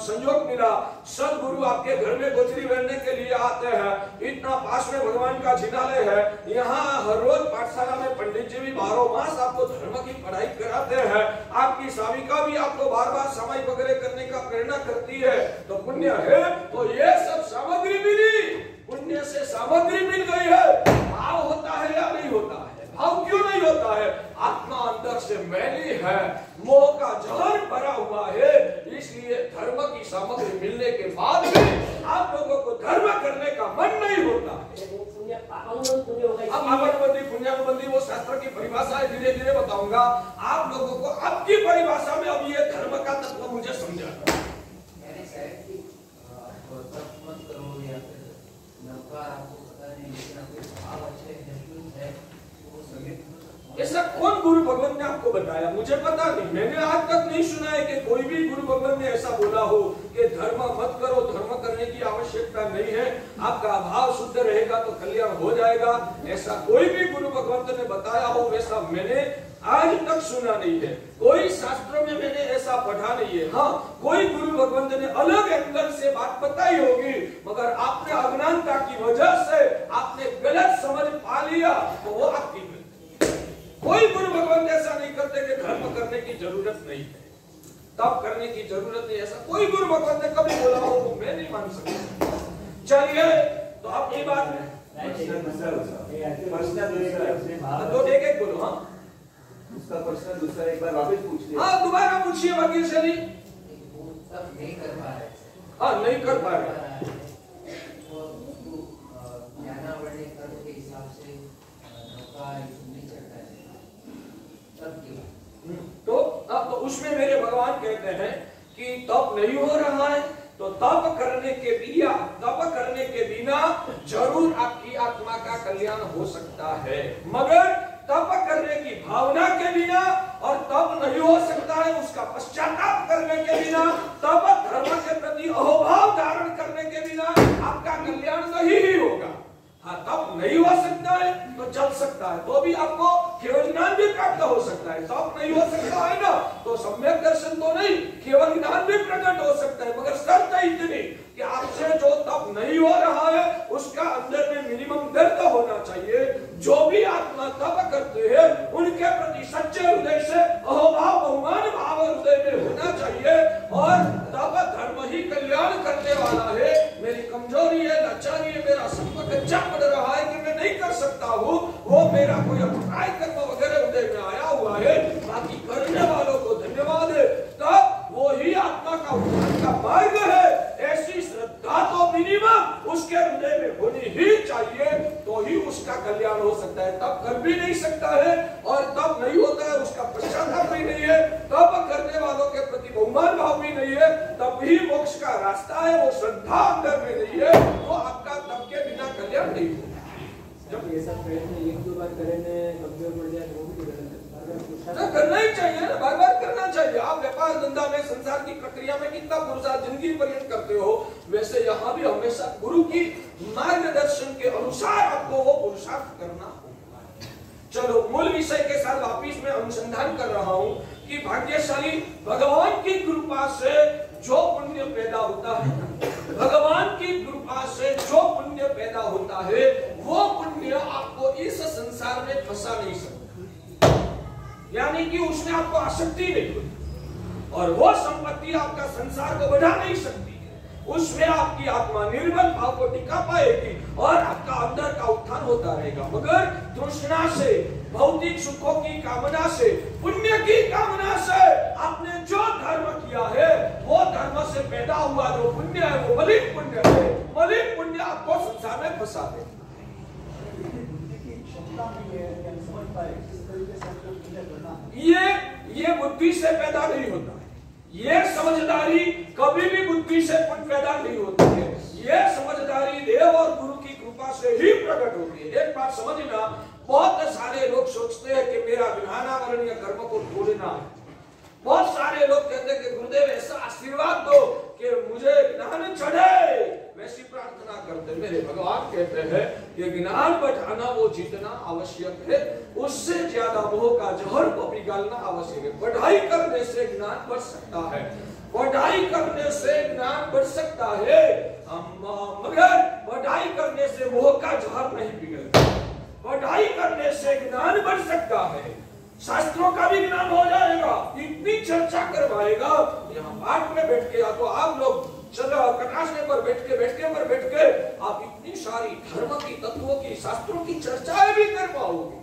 संयोग मिला। सदगुरु आपके घर में गोचरी बनने के लिए आते हैं। इतना पास में भगवान का जिनालय है। यहाँ हर रोज पाठशाला में पंडित जी भी 12 मास आपको धर्म की पढ़ाई कराते हैं। आपकी साविका भी आपको बार-बार समय वगैरह करने का प्रेरणा करती है। तो पुण्य है तो ये सब सामग्री मिली। पुण्य से सामग्री मिल गई है। भाव होता है या नहीं होता है? भाव क्यों नहीं होता है? आत्मा अंदर से मैली है, मोह का जहर भरा हुआ है। इसलिए धर्म की सामग्री मिलने के बाद भी आप लोगों को धर्म करने का मन नहीं होता। अब पावनबंदी पुण्यानुबंधी वो शास्त्र की परिभाषा है, धीरे धीरे बताऊंगा आप लोगों को। आपकी परिभाषा में अब ये धर्म का तत्व मुझे समझाना। आपको पता नहीं, लेकिन आपको भाव कौन गुरु भगवान ने आपको बताया? मुझे पता नहीं, मैंने आज तक नहीं सुना है कि कोई भी गुरु भगवान ने ऐसा बोला हो कि धर्म मत करो, धर्म करने की आवश्यकता नहीं है, आपका भाव शुद्ध रहेगा तो कल्याण हो जाएगा। ऐसा कोई भी गुरु भगवंत ने बताया हो वैसा मैंने आज तक सुना नहीं है। कोई शास्त्रों में मैंने ऐसा पढ़ा नहीं है। हाँ, कोई गुरु भगवंत ने अलग एंगल से बात बताई होगी, मगर आपने अज्ञानता की वजह से आपने गलत समझ पा लिया तो वो आपकी गलती। कोई गुरु भगवंत ऐसा नहीं करते कि धर्म करने की जरूरत नहीं है, तब करने की जरूरत नहीं, ऐसा कोई गुरु भगवंत ने कभी बोला हो वो मैं नहीं मान सकता। चलिए, तो आप ये बात तो एक एक बोलो। हाँ, उसका प्रश्न दूसरा एक बार वापस पूछ लिया। हाँ, दोबारा पूछिए वकील शैली। सब नहीं कर पा रहे। हाँ, नहीं कर पा रहे। ज्ञानावरण कर्म के हिसाब से नौका नहीं चढ़ता है, तब क्यों? तो अब तो उसमें मेरे भगवान कहते हैं कि तप नहीं हो रहा है तो तप करने के बिना जरूर आपकी आत्मा का कल्याण हो सकता है, मगर तप करने की भावना के बिना और तप नहीं हो सकता है उसका पश्चाताप करने के बिना, तप धर्म के प्रति अहोभाव धारण करने के बिना आपका कल्याण नहीं ही होगा। हाँ, तप नहीं हो सकता है तो चल सकता है, तो भी आपको केवल ज्ञान भी प्राप्त हो सकता है। तप नहीं हो सकता है ना तो सम्यक दर्शन तो नहीं, केवल ज्ञान भी प्रकट हो सकता है, मगर शर्त इतनी कि आपसे जो तप नहीं हो रहा है उसका अंदर में मिनिमम दर्द होना चाहिए। जो भी आत्मा तप करते हैं उनके प्रति सच्चे हृदय से अहोभाव बहुमान भाव हृदय में होना चाहिए, और तप धर्म ही कल्याण करने वाला है। मेरी कमजोरी है, लाचारी है, मेरा सब कच्चा पड़ रहा है कि मैं नहीं कर सकता हूँ, वो मेरा कोई अभिप्राय कर्म वगैरह हृदय में आया हुआ है, बाकी करने वालों को धन्यवाद है। तब वो ही आत्मा का उद्धार का मार्ग है। ऐसी श्रद्धा तो मिनिमम उसके हृदय में होनी ही चाहिए, तो ही उसका कल्याण हो सकता है। तब कर भी नहीं सकता है और तब नहीं होता है, उसका पश्चाताप भी नहीं है, तब करने वालों के प्रति बहुमान भाव भी नहीं है, तब ही मोक्ष का रास्ता है, वो श्रद्धा अंदर में नहीं है, तो आपका तब के बिना कल्याण नहीं होगा। जब ये सब प्रयत्न एक दो बार करेंगे कमजोर पड़ जाए तो वो भी करना ही चाहिए ना, बार बार करना चाहिए। आप व्यापार धंधा में संसार की प्रक्रिया में कितना पुरुषार्थ जिंदगी पर्यंत करते हो, वैसे यहाँ भी हमेशा गुरु की मार्गदर्शन के अनुसार आपको वो पुरुषार्थ करना होगा। चलो, मूल विषय के साथ वापिस मैं अनुसंधान कर रहा हूँ कि भाग्यशाली भगवान की कृपा से जो पुण्य पैदा होता है, भगवान की कृपा से जो पुण्य पैदा होता है, वो पुण्य आपको इस संसार में फंसा नहीं सकता, यानी कि उसने आपको आसक्ति नहीं होती, और वो संपत्ति आपका संसार को बढ़ा नहीं सकती है। उसमें आपकी आत्मा निर्मल भाव को टिका पाएगी और आपका अंदर का उत्थान होता रहेगा। मगर तृष्णा से, भौतिक सुखों की कामना से, पुण्य की कामना से आपने जो धर्म किया है, वो धर्म से पैदा हुआ जो पुण्य है वो मलिन पुण्य है। मलिन पुण्य आपको संसार में फंसा दे। ये बुद्धि से पैदा नहीं होता है, ये समझदारी कभी भी बुद्धि से पैदा नहीं होती है, ये समझदारी देव और गुरु की कृपा से ही प्रकट होती है। एक बात समझना, बहुत सारे लोग सोचते हैं कि मेरा ज्ञानावरणीय कर्म को छोड़ना है। बहुत सारे लोग कहते हैं कि गुरुदेव ऐसा आशीर्वाद दो कि मुझे ज्ञान चढ़े, वैसी प्रार्थना करते। मेरे भगवान कहते हैं कि ज्ञान बढ़ाना वो जितना आवश्यक है, उससे ज्यादा मोह का जहर को पिघालना आवश्यक है। पढ़ाई करने से ज्ञान बढ़ सकता है, पढ़ाई करने से ज्ञान बढ़ सकता है, मगर पढ़ाई करने से मोह का जहर नहीं पिघलता। पढ़ाई करने से ज्ञान बढ़ सकता है, शास्त्रों का भी ज्ञान हो जाएगा, इतनी चर्चा करवाएगा। यहाँ पाठ में बैठ के या तो आप लोग चलो कटाशने पर बैठ के आप इतनी सारी धर्म की, तत्वों की, शास्त्रों की चर्चाएं भी कर पाओगे।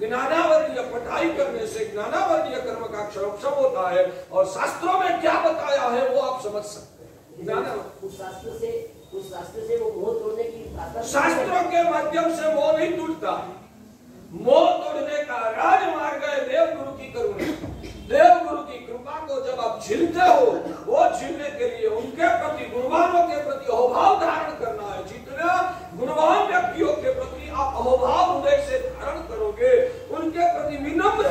ज्ञानावरणीय पढ़ाई करने से ज्ञानावरणीय कर्म का क्षरक्षम होता है, और शास्त्रों में क्या बताया है वो आप समझ सकते हैं। उस शास्त्र से वो मोह तोड़ने की, शास्त्रों के माध्यम से मोह नहीं टूटता, मोह तोड़ने का राजमार्ग है देव गुरु की करुणा। देव गुरु की कृपा को जब आप झिलते हो, वो झिलने के लिए उनके प्रति, गुणवानों के प्रति अहोभाव धारण करना है। जितना गुणवान व्यक्तियों के प्रति आप अहोभाव हृदय से धारण करोगे, उनके प्रति विनम्र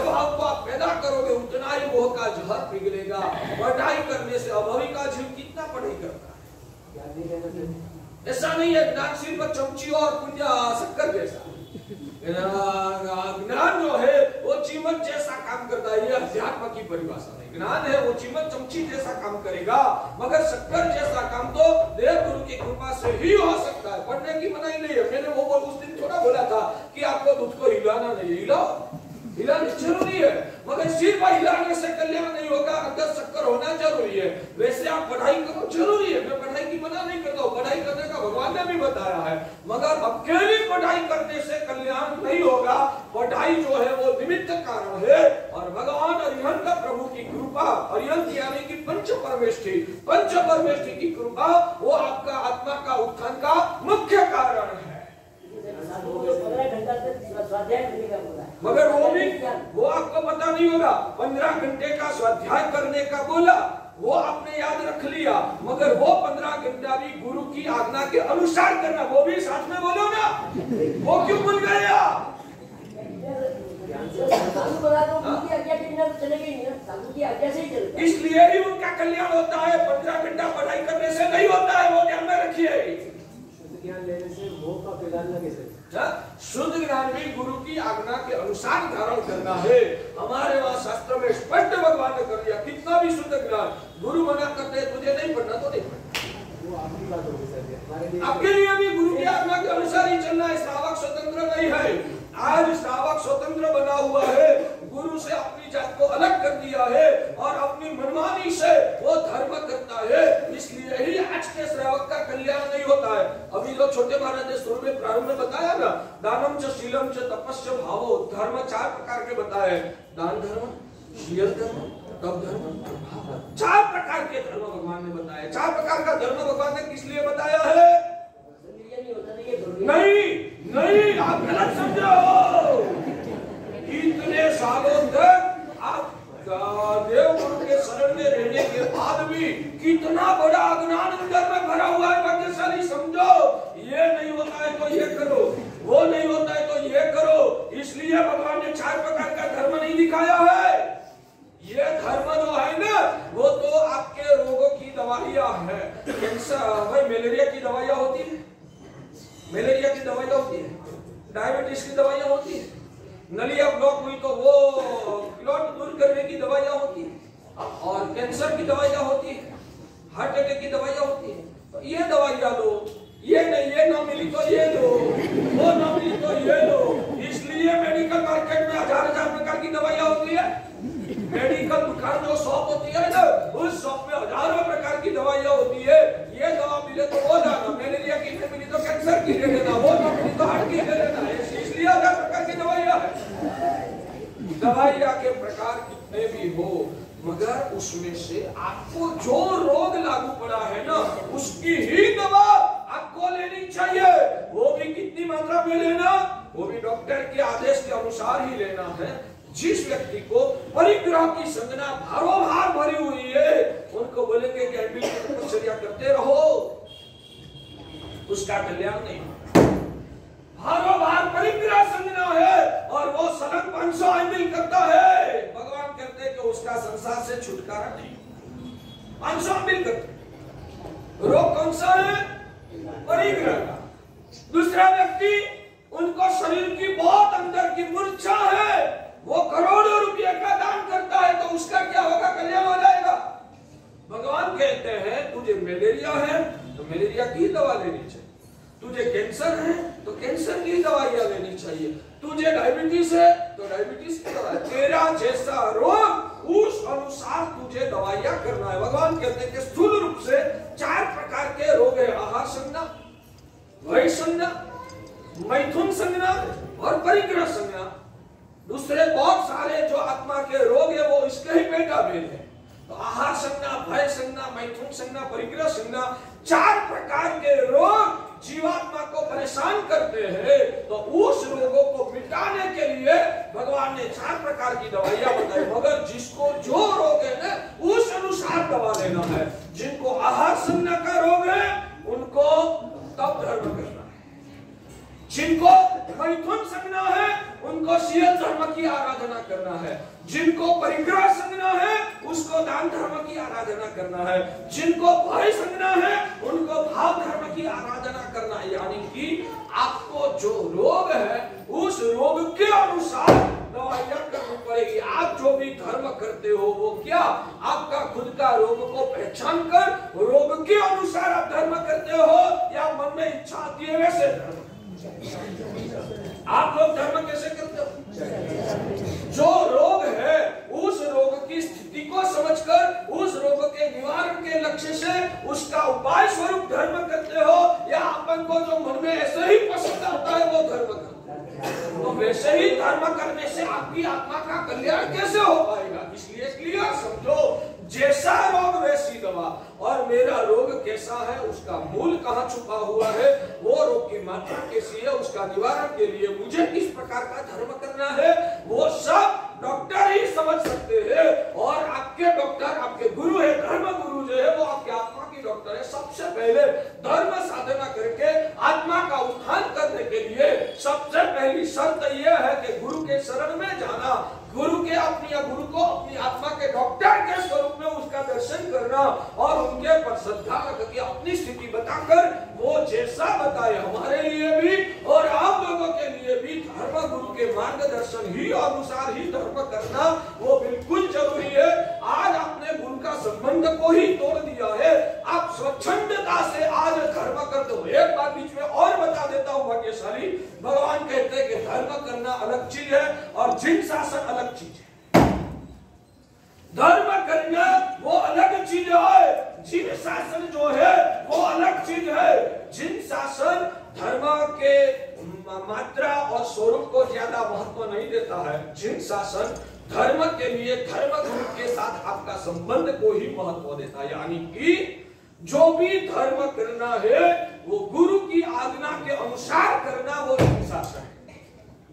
ऐसा नहीं है ज्ञान सिर्फ चमची और पुण्य शक्कर जैसा। ज्ञान जो है वो चीमक जैसा काम करता है, ये अध्यात्म की परिभाषा है। ज्ञान है वो चीमक चमची जैसा काम करेगा, मगर शक्कर जैसा काम तो देव गुरु की कृपा से ही हो सकता है। पढ़ने की मनाही नहीं है। मैंने वो उस दिन थोड़ा बोला था कि आपको दूध को हिलाना नहीं, हिलाना जरूरी है, मगर सिर्फ हिलाने से कल्याण नहीं होगा, अंदर शक्कर होना जरूरी है। वैसे आप पढ़ाई करो जरूरी है, मैं पढ़ाई की मना नहीं करता हूँ, पढ़ाई करने का भगवान ने भी बताया है, मगर अकेली पढ़ाई करने से कल्याण नहीं होगा। पढ़ाई जो है वो निमित्त कारण है, और भगवान अरिहंत प्रभु की कृपा, अरिहंत यानी कि पंच परमेष्ठी की कृपा वो आपका आत्मा का उत्थान का मुख्य कारण है। मगर वो आपको पता नहीं होगा। 15 घंटे का स्वाध्याय करने का बोला, वो आपने याद रख लिया, मगर वो 15 घंटा भी गुरु की आज्ञा के अनुसार करना, वो भी साथ में बोलो ना, वो क्यों भूल गए आप? इसलिए ही उनका कल्याण होता है, 15 घंटा पढ़ाई करने से नहीं होता है, वो ध्यान में रखिए। ज्ञान लेने से मोह का फैलाना कैसे? शुद्ध ज्ञान भी गुरु की आज्ञा के अनुसार धारण करना है। हमारे वहाँ शास्त्र में स्पष्ट भगवान ने कर दिया, कितना भी शुद्ध ज्ञान गुरु मना करते तुझे नहीं पढ़ना तो नहीं पढ़ना, वो आपकी बात होगी सर। आपके लिए भी गुरु की आज्ञा के अनुसार ही चलना है। श्रावक स्वतंत्र नहीं है। आज श्रावक स्वतंत्र बना हुआ है, गुरु से अपनी जात को अलग कर दिया है और अपनी मनमानी से वो धर्म करता है। इसलिए ही आज के श्रावक का कल्याण नहीं होता है। अभी जो छोटे महाराज ने शुरू में प्रारंभ में बताया ना, दानम च शीलम च तपस्या भावो, धर्म 4 प्रकार के बताए, दान धर्म, शील धर्म, तप धर्म, 4 प्रकार के धर्म भगवान ने बताया। 4 प्रकार का धर्म भगवान ने किस लिए बताया है? नहीं, आप गलत समझ रहे हो। इतने सालों तक आप देव गुरु के शरण में रहने के बाद भी कितना बड़ा अज्ञान अंदर में भरा हुआ है। भाग्यशाली समझो, ये नहीं होता है तो ये करो, वो नहीं होता है तो ये करो। इसलिए भगवान ने 4 प्रकार का धर्म नहीं दिखाया है। ये धर्म जो है ना, वो तो आपके रोगों की दवाइयां है। कैंसर, भाई मलेरिया की दवाइयां होती है, मलेरिया की दवाइयां होती है, डायबिटीज की दवाइयां होती है, नलिया ब्लॉक हुई तो वो क्लॉट दूर करने की दवाइयां होती है, और कैंसर की दवाइयां होती है, हार्ट अटैक की दवाइयां होती है। तो ये दवाइयां लो, ये नहीं, ये ना मिली तो ये लो, वो ना मिली तो ये लो। इसलिए मेडिकल मार्केट में 1000 प्रकार की दवाइयां होती है। मेडिकल दुकान जो शॉप होती है ना, उस शॉप में हजारों प्रकार की दवाइयां होती है। ये दवा मिले तो वो लाना, मलेरिया की नहीं मिली तो कैंसर की ले लेना, वो ना मिली तो हार्ट की ले लेना। इसलिए 1000 प्रकार की दवाइयां है। दवाइयां के प्रकार कितने भी हो, मगर उसमें से आपको जो रोग लागू पड़ा है ना, उसकी ही दवा आपको लेनी चाहिए। वो भी कितनी मात्रा में लेना, वो भी डॉक्टर के आदेश के अनुसार ही लेना है। जिस व्यक्ति को परिग्रह की संजना भारोभार भरी हुई है, उनको बोलेंगे कि तपस्या करते रहो, उसका कल्याण नहीं। भारोभार परिग्रह संजना है और वो सतत 500 एमएल करता है, भगवान कहते हैं कि उसका संसार से छुटकारा नहीं। 500 एमएल करते। रोग कौन सा है? परिग्रह का। दूसरा व्यक्ति, उनको शरीर की बहुत अंदर की मूर्छा है, वो करोड़ों रुपये का दान करता है, तो उसका क्या होगा? कल्याण हो जाएगा। भगवान कहते हैं तुझे मलेरिया है तो मलेरिया की दवा लेनी चाहिए, तुझे कैंसर है तो कैंसर की दवाइयां लेनी चाहिए, तुझे डायबिटीज है तो डायबिटीज की दवा, तेरा जैसा रोग उस अनुसार तुझे दवाइयां करना है। भगवान कहते हैं कि स्थूल रूप से 4 प्रकार के रोग है, आहार संज्ञा, वही संज्ञा, मैथुन संज्ञा और परिग्रह संज्ञा। दूसरे बहुत सारे जो आत्मा के रोग है वो इसके ही पेटा भेद है। तो आहार संज्ञा, भय संज्ञा, मैथुन संज्ञा, परिग्रह संज्ञा, 4 प्रकार के रोग जीवात्मा को परेशान करते हैं। तो उस रोगों को मिटाने के लिए भगवान ने 4 प्रकार की दवाइयां बताई, मगर जिसको जो रोग है ना, उस अनुसार दवा लेना है। जिनको आहार संज्ञा का रोग है उनको तप धर्म करना है, जिनको मैथुन समझना है उनको शील धर्म की आराधना करना है, जिनको परिग्रह समझना है उसको दान धर्म की आराधना करना है, जिनको भय समझना है उनको भाव धर्म की आराधना करना है। यानी कि आपको जो रोग है उस रोग के अनुसार दवाइयां करनी पड़ेगी। आप जो भी धर्म करते हो वो क्या आपका खुद का रोग को पहचान कर रोग के अनुसार आप धर्म करते हो या मन में इच्छा आती है वैसे धर्म? आप लोग धर्म कैसे करते हो? जो रोग है उस रोग की स्थिति को समझकर उस रोग के निवारण के लक्ष्य से उसका उपाय स्वरूप धर्म करते हो या अपन को जो मन में ऐसे ही पसंद आता है वो धर्म करते हो? तो वैसे ही धर्म करने से आपकी आत्मा का कल्याण कैसे हो पाएगा? इसलिए क्लियर समझो, जैसा रोग वैसी दवा। और मेरा रोग कैसा है, उसका मूल कहाँ छुपा हुआ है, वो रोग की मात्रा कैसी है, उसका निवारण के लिए मुझे किस प्रकार का धर्म करना है, वो सब डॉक्टर ही समझ सकते हैं। और आपके डॉक्टर आपके गुरु है, धर्म गुरु जो है वो आपके आत्मा की डॉक्टर है। सबसे पहले धर्म साधना करके आत्मा का उत्थान करने के लिए सबसे पहली शर्त यह है कि गुरु के शरण में जाना, गुरु के गुरु को अपनी आत्मा के डॉक्टर के स्वरूप में उसका दर्शन करना और उनके पर श्रद्धा रख के अपनी स्थिति बताकर वो जैसा बताए हमारे लिए भी और आप लोगों के लिए भी धर्म गुरु के मार्गदर्शन ही अनुसार ही धर्म करना वो बिल्कुल जरूरी है। आज आपने गुरु का संबंध को ही तोड़ दिया है, आप स्वच्छंदता से आज धर्म करते हो। एक बात बीच में और बता देता हूँ भाग्यशाली, भगवान कहते हैं कि धर्म करना अलग चीज है और जिन शासन अलग चीज है। धर्म करना वो अलग चीज है, जिन शासन जो है वो अलग चीज है। जिन शासन धर्म के मात्रा और स्वरूप को ज्यादा महत्व नहीं देता है, जिन शासन धर्म के लिए धर्म गुरु के साथ आपका संबंध को ही महत्व देता है। यानी कि जो भी धर्म करना है वो गुरु की आज्ञा के अनुसार करना, वो जिन शासन है।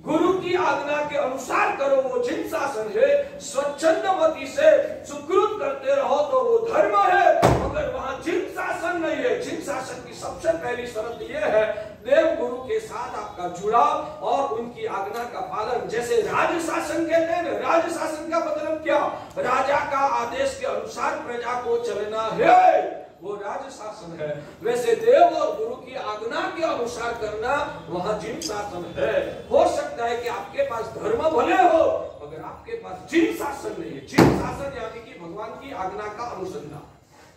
गुरु की आज्ञा के अनुसार करो, वो जिन शासन है। स्वच्छंद मति से सुकृत करते रहो तो वो धर्म है। मगर वहां जिन शासन नहीं है, जिन शासन की सबसे पहली शर्त यह है देव गुरु के साथ आपका जुड़ाव और उनकी आज्ञा का पालन। जैसे राज शासन कहते हैं ना, राज शासन का मतलब क्या? राजा का आदेश के अनुसार प्रजा को चलना है, वो राज शासन है। वैसे देव और गुरु की आज्ञा के अनुसार करना वहां जिन शासन है। हो सकता है कि आपके पास धर्म भले हो मगर आपके पास जिन शासन नहीं है। जिन शासन यानी कि भगवान की आज्ञा का अनुसंधान,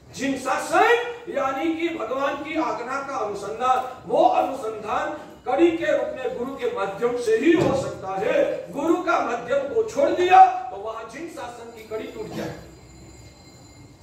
जिन शासन यानी कि भगवान की आज्ञा का अनुसंधान, वो अनुसंधान कड़ी के रूप में गुरु के माध्यम से ही हो सकता है। गुरु का माध्यम को छोड़ दिया तो वहां जिन शासन की कड़ी टूट जाए।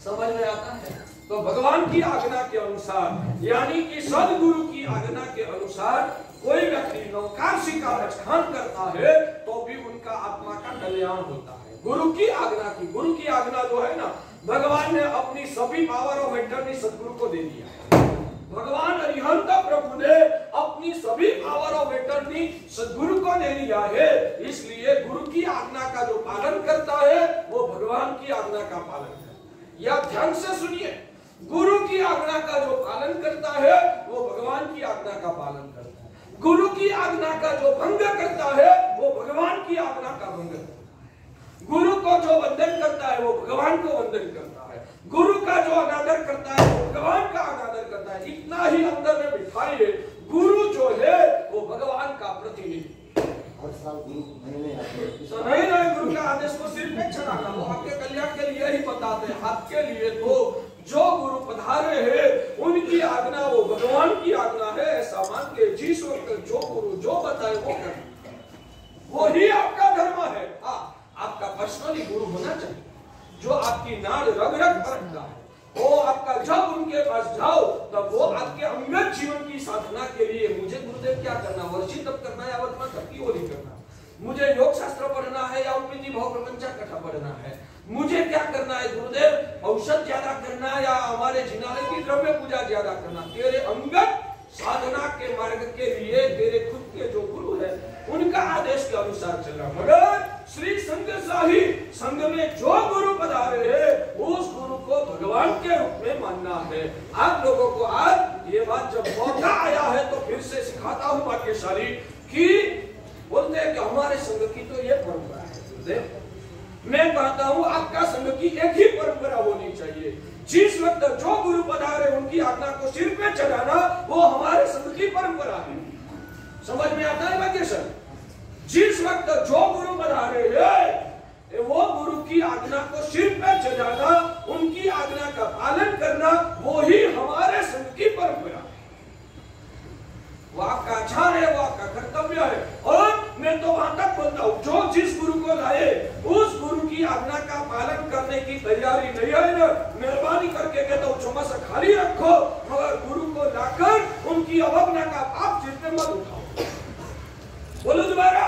समझ में आता है? तो भगवान की आज्ञा के अनुसार यानी कि सदगुरु की आज्ञा के अनुसार कोई व्यक्ति नौकाशी का रक्षण करता है तो भी उनका आत्मा का कल्याण होता है। गुरु की आज्ञा जो है ना, भगवान ने अपनी सभी पावर ऑफ एटर्नी सदगुरु को दे दिया है। भगवान अरिहंत प्रभु ने अपनी सभी पावर ऑफ एटर्नी सदगुरु को दे दिया है। इसलिए गुरु की आज्ञा का जो पालन करता है वो भगवान की आज्ञा का पालन करता है। या ध्यान से सुनिए, गुरु की आज्ञा का जो पालन करता है वो भगवान की आज्ञा का पालन करता है। गुरु की आज्ञा का जो भंग करता है वो भगवान की आज्ञा का भंग करता है। गुरु को जो वंदन करता है वो भगवान को वंदन करता है। गुरु का जो अनादर करता है वो भगवान का अनादर करता है। इतना ही अंदर में बिठाइए, गुरु जो है वो भगवान का प्रतिनिधि। नहीं गुरु का आदेश को सिर्फ एक क्षण आना, वो आपके कल्याण के लिए ही बताते हैं। आपके लिए तो जो गुरु पधारे हैं उनकी आज्ञा वो भगवान की आज्ञा है, ऐसा मान के जिस वक्त जो गुरु जो बताए वो करना, वो ही आपका धर्म है। आपका पर्सनली गुरु होना चाहिए जो आपकी नाड़ रग रग परखता है। वो आपका जब उनके पास जाओ तब वो आपके अंगत जीवन की साधना के लिए मुझे गुरुदेव क्या करना, वर्षी तप करना है या वर्तमान भक्ति होली करना, मुझे योग शास्त्र पढ़ना है या उपनिधि भाव प्रपंचा कथा पढ़ना है, मुझे क्या करना है गुरुदेव, औषध ज्यादा करना है या हमारे जिनालय की द्रव्य पूजा ज्यादा करना। तेरे अंगत साधना के मार्ग के लिए तेरे खुद के जो गुरु है उनका आदेश के अनुसार चलना। मगर श्री संघ शाही संघ में जो गुरु पधारे हैं उस गुरु को भगवान के रूप में मानना है। आप लोगों को आज ये बात जब मौका आया है तो फिर से सिखाता हूँ भाग्यशाली कि वो संघ की तो ये परंपरा है गुरुदेव। मैं कहता हूँ आपका संघ की एक ही परंपरा होनी चाहिए। जिस वक्त जो गुरु पधारे उनकी आज्ञा को सिर पे चढ़ाना वो हमारे संघ की परंपरा है। समझ में आता है भाग्य सर? जिस वक्त जो गुरु पधारे वो गुरु की आज्ञा को सिर पे चढ़ाना, उनकी आज्ञा का पालन करना, वो ही हमारे संघ की परंपरा है। वो आपका आचार है, वो आपका कर्तव्य है। और मैं तो वहां तक बोलता हूँ, जो जिस गुरु को लाए उस गुरु की आज्ञा का पालन करने की तैयारी नहीं है ना, मेहरबानी करके कहता हूँ क्षमा से खाली रखो, मगर गुरु को लाकर उनकी अवज्ञा का पाप सिर पे मत उठाओ। बोलो दोबारा,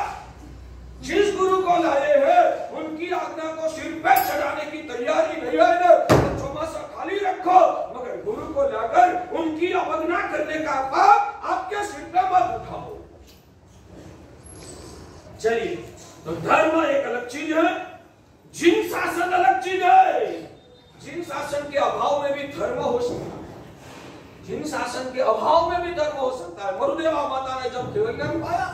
जिस गुरु को लाए हैं उनकी आज्ञा को सिर पे चढ़ाने की तैयारी नहीं है ना, तो क्षमा से खाली रखो, मगर गुरु को लाकर उनकी अवज्ञा करने का पाप आपके सिर पे मत उठाओ। चलिए, तो धर्म एक अलग चीज है, जिन शासन अलग चीज है। जिन शासन के अभाव में भी धर्म हो सकता है, जिन शासन के अभाव में भी धर्म हो सकता है। मरुदेवा माता ने जब केवल ज्ञान पाया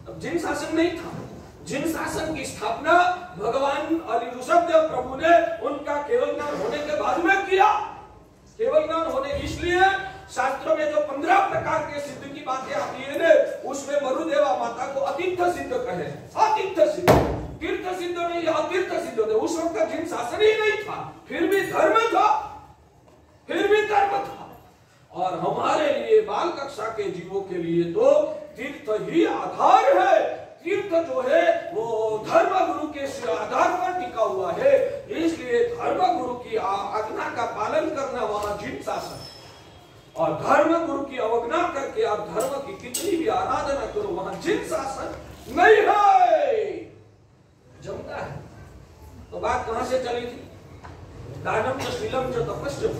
तब जिन शासन नहीं था। जिन शासन की स्थापना भगवान ऋषभदेव प्रभु ने उनका केवल ज्ञान होने के बाद में किया। केवल ज्ञान होने इसलिए शास्त्रों में जो 15 प्रकार के सिद्ध की बातें आती है ना, उसमें मरुदेवा माता को अतीर्थ सिद्ध कहे। अतीर्थ सिद्ध, तीर्थ सिद्ध नहीं, अतीर्थ सिद्ध नहीं। उस वक्त जिन शासन ही नहीं था, फिर भी धर्म था, फिर भी धर्म था। और हमारे लिए बाल कक्षा के जीवों के लिए तो तीर्थ ही आधार है। तीर्थ जो है वो धर्म गुरु के आधार पर टिका हुआ है, इसलिए धर्म गुरु की आज्ञा का पालन करना वहां जिन शासन है। और धर्म गुरु की अवज्ञा करके आप धर्म की कितनी भी आराधना करो, वहां जिन शासन नहीं है। जमता है तो बात कहां से चली थी? दानम च शीलम च तपस्या।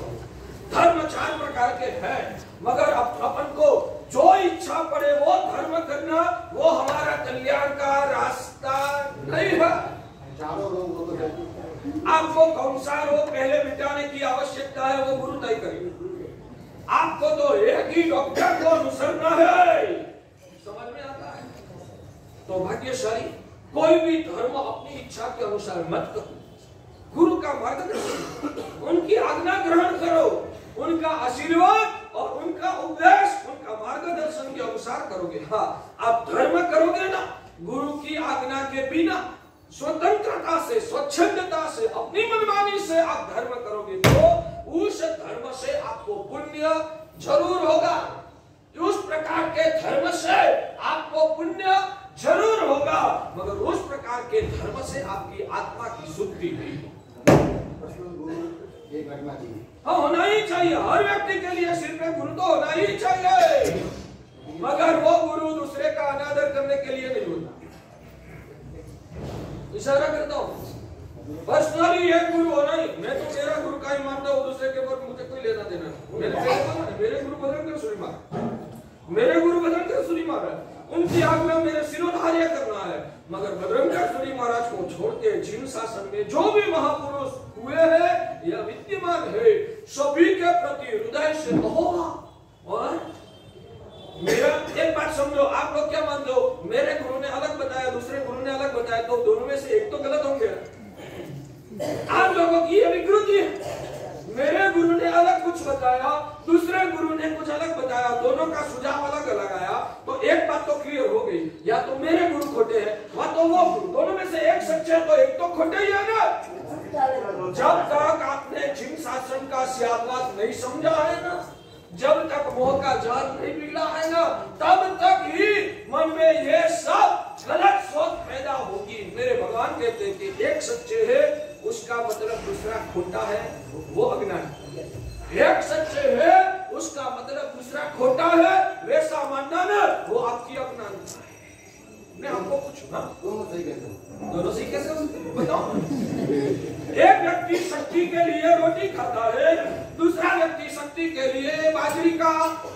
धर्म 4 प्रकार के हैं, मगर अपन को जो इच्छा पड़े वो धर्म करना, वो हमारा कल्याण का रास्ता नहीं है। आपको कौन सा रोग पहले मिटाने की आवश्यकता है वो गुरु तय करेगा। आपको तो एक ही डॉक्टर को अनुसरना है। समझ में आता है? तो भाग्यशाली कोई भी धर्म अपनी इच्छा के अनुसार मत करो। गुरु का मार्गदर्शन, उनकी आज्ञा ग्रहण करो, उनका आशीर्वाद और उनका उपदेश, उनका मार्गदर्शन के अनुसार करोगे। हाँ, आप धर्म करोगे ना गुरु की आज्ञा के बिना, स्वतंत्रता से, स्वच्छंदता से, अपनी मनमानी से आप धर्म करोगे तो उस धर्म से आपको पुण्य जरूर होगा। उस प्रकार के धर्म से आपको पुण्य जरूर होगा, मगर उस प्रकार के धर्म से आपकी आत्मा की शुद्धि नहीं होगी। हाँ, होना ही चाहिए। हर व्यक्ति के लिए सिर पे गुरु तो होना ही चाहिए, मगर वो गुरु दूसरे का अनादर करने के लिए नहीं होता। इशारा करता हूँ, पर्सनली एक गुरु होना ही। मैं तो मेरा गुरु का ही मानता हूँ, दूसरे के ऊपर मुझे कोई लेना देना नहीं। मेरे गुरु बदल कर सुरी मार, मेरे गुरु बदल कर सुरी मारा, उनकी आज्ञा मेरे सिरोधार्य करना है। मगर बजरंग सूरी महाराज को छोड़ के जिन शासन में जो भी महापुरुष हुए हैं या विद्यमान है, सभी के प्रति हृदय से होगा। और मेरा एक बात समझो, आप लोग क्या मानते हो? मेरे गुरु ने अलग बताया, दूसरे गुरु ने अलग बताया, तो दोनों में से एक तो गलत होंगे। आप लोगों की ये विकृति है। मेरे गुरु ने अलग कुछ बताया, दूसरे गुरु ने कुछ अलग बताया, दोनों का सुझाव अलग अलग आया, तो एक बात तो क्लियर हो गई, या तो मेरे गुरु खोटे हैं या तो वो गुरु, दोनों में से एक सच्चे है, तो एक तो खोटे ही है ना। जब तक आपने जिन शासन का सियादवाद नहीं समझा है ना, जब तक मोह का जाल नहीं बिगड़ा है ना, तब तक ही मन में ये सब गलत सोच पैदा होगी। मेरे भगवान कहते हैं कि एक सच्चे है उसका मतलब दूसरा खोटा है, वो अज्ञानी। एक सच्चे है उसका मतलब दूसरा खोटा है, वैसा मानना ना वो आपकी अज्ञानता है। मैं आपको पूछूं ना, दोनों सही कैसे हो सकते हैं? बताओ। एक व्यक्ति शक्ति के लिए रोटी खाता है, दूसरा व्यक्ति शक्ति के लिए बाजरी का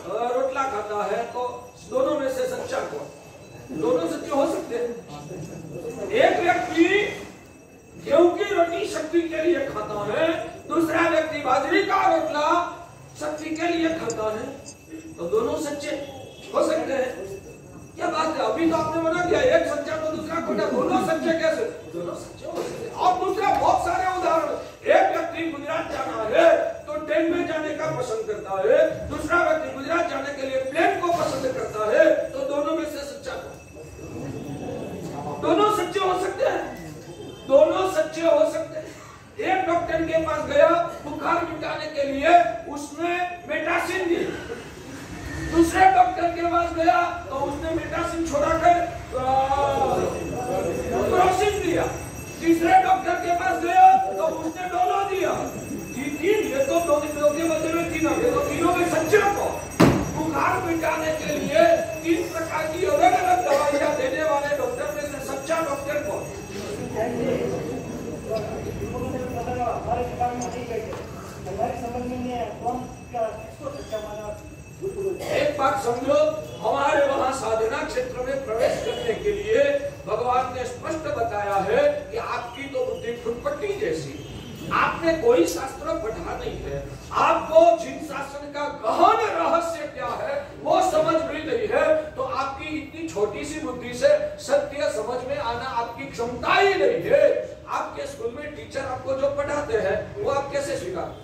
रोटला खाता है, तो दोनों में से सच्चा कौन? दोनों सच्चे हो सकते हैं। एक व्यक्ति गेहूं की रोटी शक्ति के लिए खाता है, दूसरा व्यक्ति बाजरी का रोटला शक्ति के लिए खाता है, तो दोनों सच्चे हो सकते हैं। क्या बात है? अभी तो आपने मना किया एक सच्चा तो दूसरा खोटा दोनों सच्चे हो सकते हैं, दोनों सच्चे हो सकते हैं। एक डॉक्टर के पास गया बुखार मिटाने के लिए, उसने मेटासिन दी। दूसरे डॉक्टर के पास गया तो उसने मेटासिन छोड़ाकर क्रोसिन दिया। तीसरे डॉक्टर के पास गया तो उसने डोलो दिया। तीन ये तो दो के बदले में तीन हो गए, तो तीनों में सच्चे को बुखार मिटाने के लिए 3 प्रकार की अलग अलग दवाइयां देने वाले डॉक्टर में से सच्चा डॉक्टर कौन? एक बात समझो, हमारे वहां साधना क्षेत्र में प्रवेश करने के लिए भगवान ने स्पष्ट बताया है कि आपकी तो बुद्धि फुटपट्टी जैसी, आपने कोई शास्त्र पढ़ा नहीं है, आपको जिन शासन का गहन रहस्य क्या है वो समझ भी नहीं है, तो आपकी इतनी छोटी सी बुद्धि से सत्य समझ में आना आपकी क्षमता ही नहीं है। आपके स्कूल में टीचर आपको जो पढ़ाते हैं वो आप कैसे स्वीकार?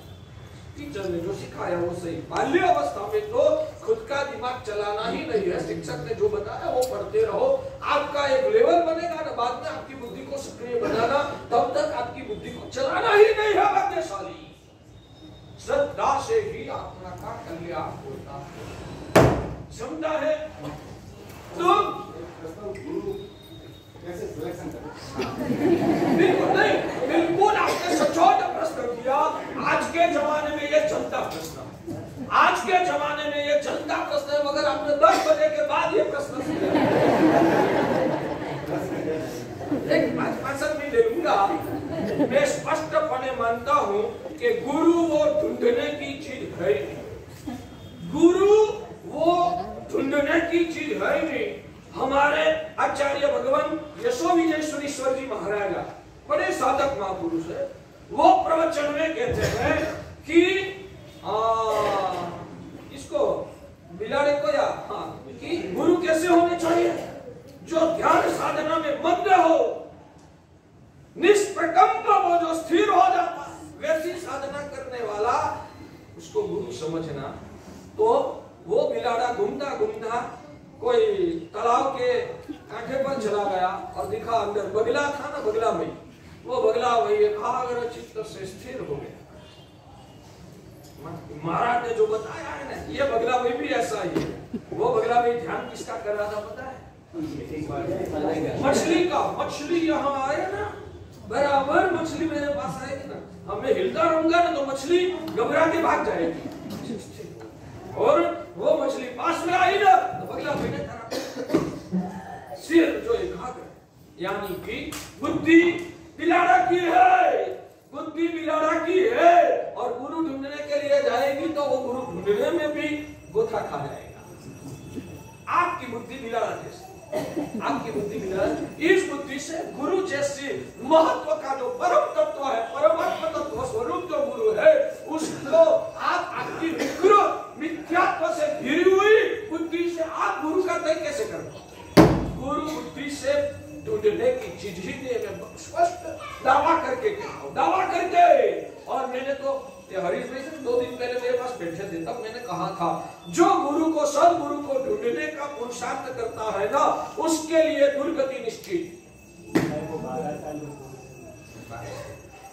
टीचर ने जो सिखाया वो सही। बाल्य अवस्था में तो खुद का दिमाग चलाना ही नहीं है, शिक्षक ने जो बताया वो पढ़ते रहो, आपका एक लेवल बनेगा ना, बाद में आपकी बुद्धि को सक्रिय बनाना, तब तक आपकी बुद्धि को चलाना ही नहीं है। भाग्यशाली श्रद्धा से ही आत्मा का कल्याण होता है। क्षमता है तुम कैसे सिलेक्शन करें? बिल्कुल नहीं, बिल्कुल आपने सचोट प्रश्न किया। आज के जमाने में ये जनता प्रश्न, आज के जमाने में ये जनता प्रश्न है, मगर आपने 10 बजे के बाद ये प्रश्न सुना। एक 5 मिनट ले लूंगा। मैं स्पष्टपणे मानता हूं कि गुरु वो ढूंढने की चीज है, गुरु वो ढूंढने की चीज है नहीं। हमारे आचार्य भगवान यशो विजयेश्वरीश्वर जी महाराजा बड़े साधक महापुरुष है, वो प्रवचन में कहते हैं कि इसको बिलाड़े को या कि गुरु कैसे होने चाहिए? जो ध्यान साधना में मग्न हो, निष्प्रकंप वो जो स्थिर हो जाता, वैसी साधना करने वाला उसको गुरु समझना। तो वो बिलाड़ा घूमता घूमता कोई तालाब के कांठे पर चला गया और दिखा अंदर बगला था ना, बगला में वो बगला वही एकाग्र चित्त से स्थिर हो गया। महाराज ने जो बताया है ना, ये बगला में भी ऐसा ही है। वो बगला में ध्यान किसका कर रहा था पता है? मछली का। मछली यहाँ आए ना, बराबर मछली मेरे पास आएगी ना, हमें हिलता रहूंगा ना तो मछली घबरा के भाग जाएगी, और वो मछली पास में आई ना तो बगला मैंने सिर जो एकाग्र, यानी कि बुद्धि बिलाड़ा की है, बुद्धि बिलाड़ा की है, और गुरु ढूंढने के लिए जाएगी तो वो गुरु ढूंढने में भी गोथा खा जाएगा। आपकी बुद्धि बिलाड़ा जैसी, आपकी बुद्धि बिलाड़ा, इस बुद्धि से गुरु जैसी महत्व का जो परम तत्व है, परमात्मा तत्व स्वरूप जो गुरु है, उसको आप आपकी विकृत मिथ्यात्व से घिरी हुई बुद्धि से आप गुरु का तय कैसे कर पाते? गुरु बुद्धि से ढूंढने की चीज ही नहीं है। मैं स्पष्ट दावा करके कहता हूं, दावा करके। और मैंने तो हरीश भाई से 2 दिन पहले मेरे पास बैठे थे, तब मैंने कहा था जो गुरु को, सदगुरु को ढूंढने का पुरुषार्थ करता है ना, उसके लिए दुर्गति निश्चित।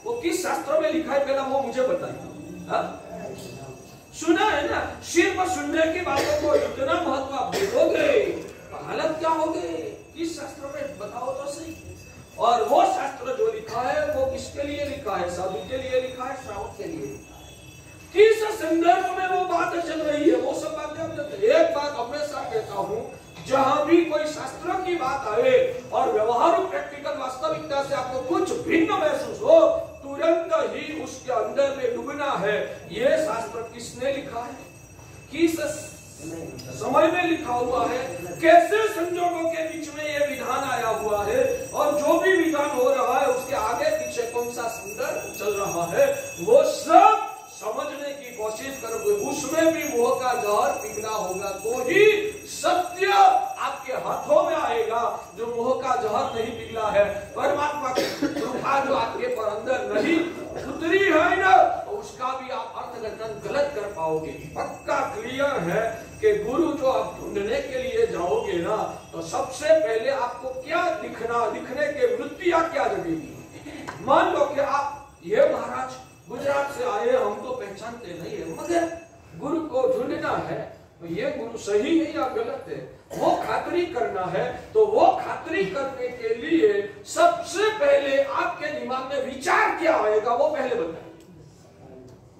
वो किस शास्त्र में लिखा है पहला वो मुझे बताइए। सुना है ना, सिर्फ सुनने की बातों को इतना महत्व आप देखोगे तो हालत क्या होगी? किस शास्त्र में बताओ तो सही। और वो शास्त्र जो लिखा है वो किसके लिए लिखा है? साधु के लिए लिखा है, श्रावक के लिए। किस संदर्भ में वो बात चल रही है, वो सब बातें हम जानते हैं। एक बात हमेशा कहता हूं, जहां भी कोई शास्त्र की बात आए और व्यवहारिक प्रैक्टिकल वास्तविकता से आपको कुछ भिन्न महसूस हो, तुरंत ही उसके अंदर में डूबना है। ये शास्त्र किसने लिखा है, किस समय में लिखा हुआ है, कैसे संजोगों के बीच में ये विधान आया हुआ है, और जो भी विधान हो रहा है उसके आगे पीछे कौन सा संदर्भ चल रहा है, वो सब समझने की कोशिश करोगे। उसमें भी मोह का जहर पिघला होगा तो ही सत्य आपके हाथों में आएगा। जो मोह का जहर नहीं पिघला है, परमात्मा की कृपा जो आपके पर अंदर नहीं उतरी है ना, तो उसका भी आप अर्थघटन गलत कर पाओगे। पक्का क्लियर है कि गुरु जो आप ढूंढने के लिए जाओगे ना, तो तो सबसे पहले आपको क्या दिखने के वृत्तियां क्या लगेगी। मान लो कि आप ये महाराज गुजरात से आए, हम तो पहचानते नहीं है, मगर गुरु को ढूंढना है, तो ये गुरु सही है या गलत है वो खातरी करना है। तो वो खातरी करने के लिए सबसे पहले आपके दिमाग में विचार क्या आएगा वो पहले बताइए।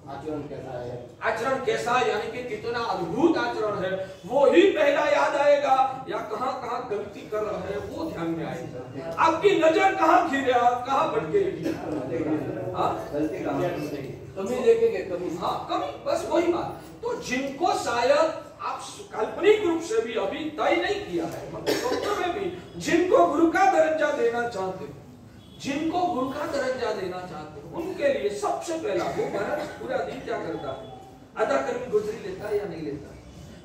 आचरण कैसा है, आचरण कैसा, यानी कि कितना अद्भुत आचरण है वो ही पहला याद आएगा, या कहां कहां गलती कर रहा है वो ध्यान में आएगा। आपकी नजर कहां घिरे, कहां भटकेगी, गलती कहां, कमी देखेंगे, कमी। हाँ कमी, बस वही बात। तो जिनको शायद आप काल्पनिक रूप से भी अभी तय नहीं किया है, मतलब में भी जिनको गुरु का दर्जा देना चाहते हो, जिनको गुरु का दर्जा देना चाहते हो, उनके लिए सबसे पहला वो महाराज पूरा दिन क्या करता है, आधा कर्मी गुजरी लेता है या नहीं लेता,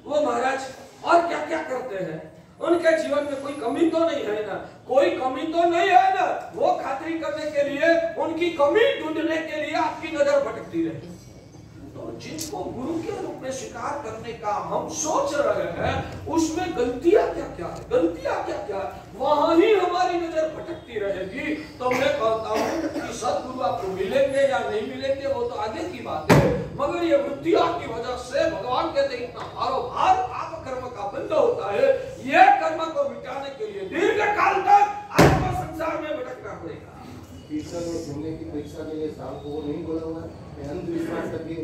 वो महाराज और क्या क्या करते हैं, उनके जीवन में कोई कमी तो नहीं है ना, कोई कमी तो नहीं है ना, वो खातरी करने के लिए, उनकी कमी ढूंढने के लिए आपकी नजर भटकती रहे। तो जिनको गुरु के रूप में स्वीकार करने का हम सोच रहे हैं, उसमें गलतियां क्या क्या है, गलतियां क्या क्या है, वहां ही हमारी नजर भटकती रहेगी। तो मैं कहता हूं कि सदगुरु आपको मिलेंगे या नहीं मिलेंगे वो तो आगे की बात है, मगर ये वृत्तियों की वजह से भगवान कहते हैं इतना भारोभार पाप कर्म का बंध होता है, ये कर्म को मिटाने के लिए दीर्घ काल तक आपको संसार में भटकना पड़ेगा। पीतल और सोने की परीक्षा के लिए साल को नहीं बोला हुआ है, अंधविश्वास करके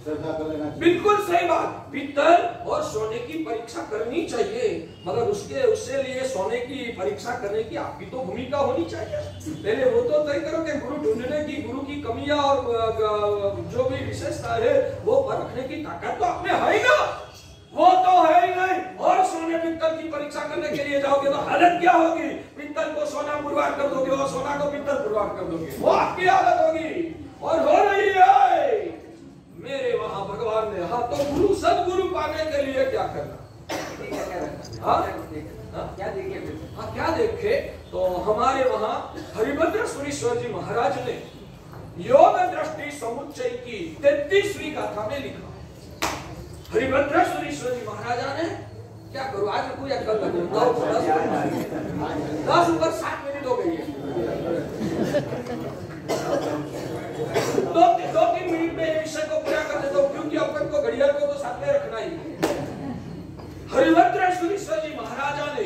श्रद्धा कर लेना चाहिए। बिल्कुल सही बात, पीतल और सोने की परीक्षा करनी चाहिए, मगर उससे लिए सोने की परीक्षा करने की आपकी तो भूमिका होनी चाहिए। पहले वो तो तय करो कि गुरु ढूंढने की, गुरु की कमियां और जो भी विशेषता है वो परखने की ताकत तो आप में है ही ना, वो तो है ही नहीं। और सोने पित्तल की परीक्षा करने के लिए जाओगे तो हालत क्या होगी, पित्तल को सोना पुरवार कर दोगे और सोना को पित्तल पुरवार कर दोगे, वो आपकी हालत होगी और हो रही है। मेरे वहां भगवान ने, हाँ तो गुरु सदगुरु पाने के लिए क्या करना, क्या देखे, हाँ क्या देखे, तो हमारे वहां हरिभद्र सुरीश्वर जी महाराज ने योग दृष्टि समुच्चय की 33वीं गाथा में लिखा। हरिभद्र सुरीश्वर जी महाराजा ने क्या करो, आज में पूजा कर लगे 10 ऊपर 7 मिनट हो गई है, 2-3 मिनट में ये विषय को पूरा कर देता हूं, क्योंकि अपन को घड़ियाल को तो साथ में रखना ही है। हरिभद्र सुरीश्वर जी महाराजा ने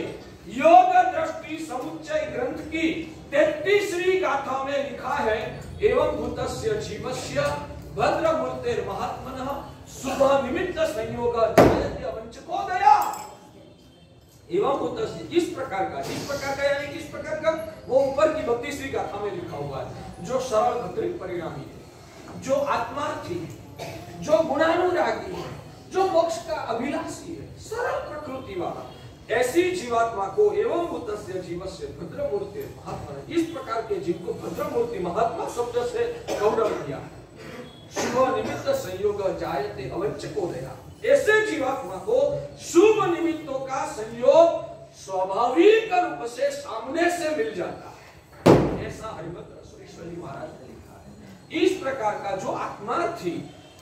योग दृष्टि समुच्चय ग्रंथ की 33वीं गाथा में लिखा है, एवं भूतस्य जीवस्य भद्रमूर्तेर महात्मनः शुभ निमित्त संयोग जायते अवंचकोदया। एवं भूतस्य, इस प्रकार का यानी किस प्रकार का, वो ऊपर की 32वीं गाथा में लिखा हुआ है, जो सरल भद्रिक परिणामी है, जो आत्मार्थी है, जो गुणानुरागी है, जो मोक्ष का अभिलाषी है, सरल प्रकृति वाला, ऐसी जीवात्मा को एवं भूतस्य जीवस्य भद्रमूर्ति महात्मा, इस प्रकार के जीव को भद्रमूर्ति महात्मा शब्द से गौरव किया है। शुभ निमित्त संयोग जायते अवंचकोदया, ऐसे जीवात्मा को शुभ निमित्तों का संयोग स्वाभाविक रूप से सामने से मिल जाता है, ऐसा हरिभद्र सुरीश्वर जी महाराज ने लिखा है। इस प्रकार का जो आत्मार्थी,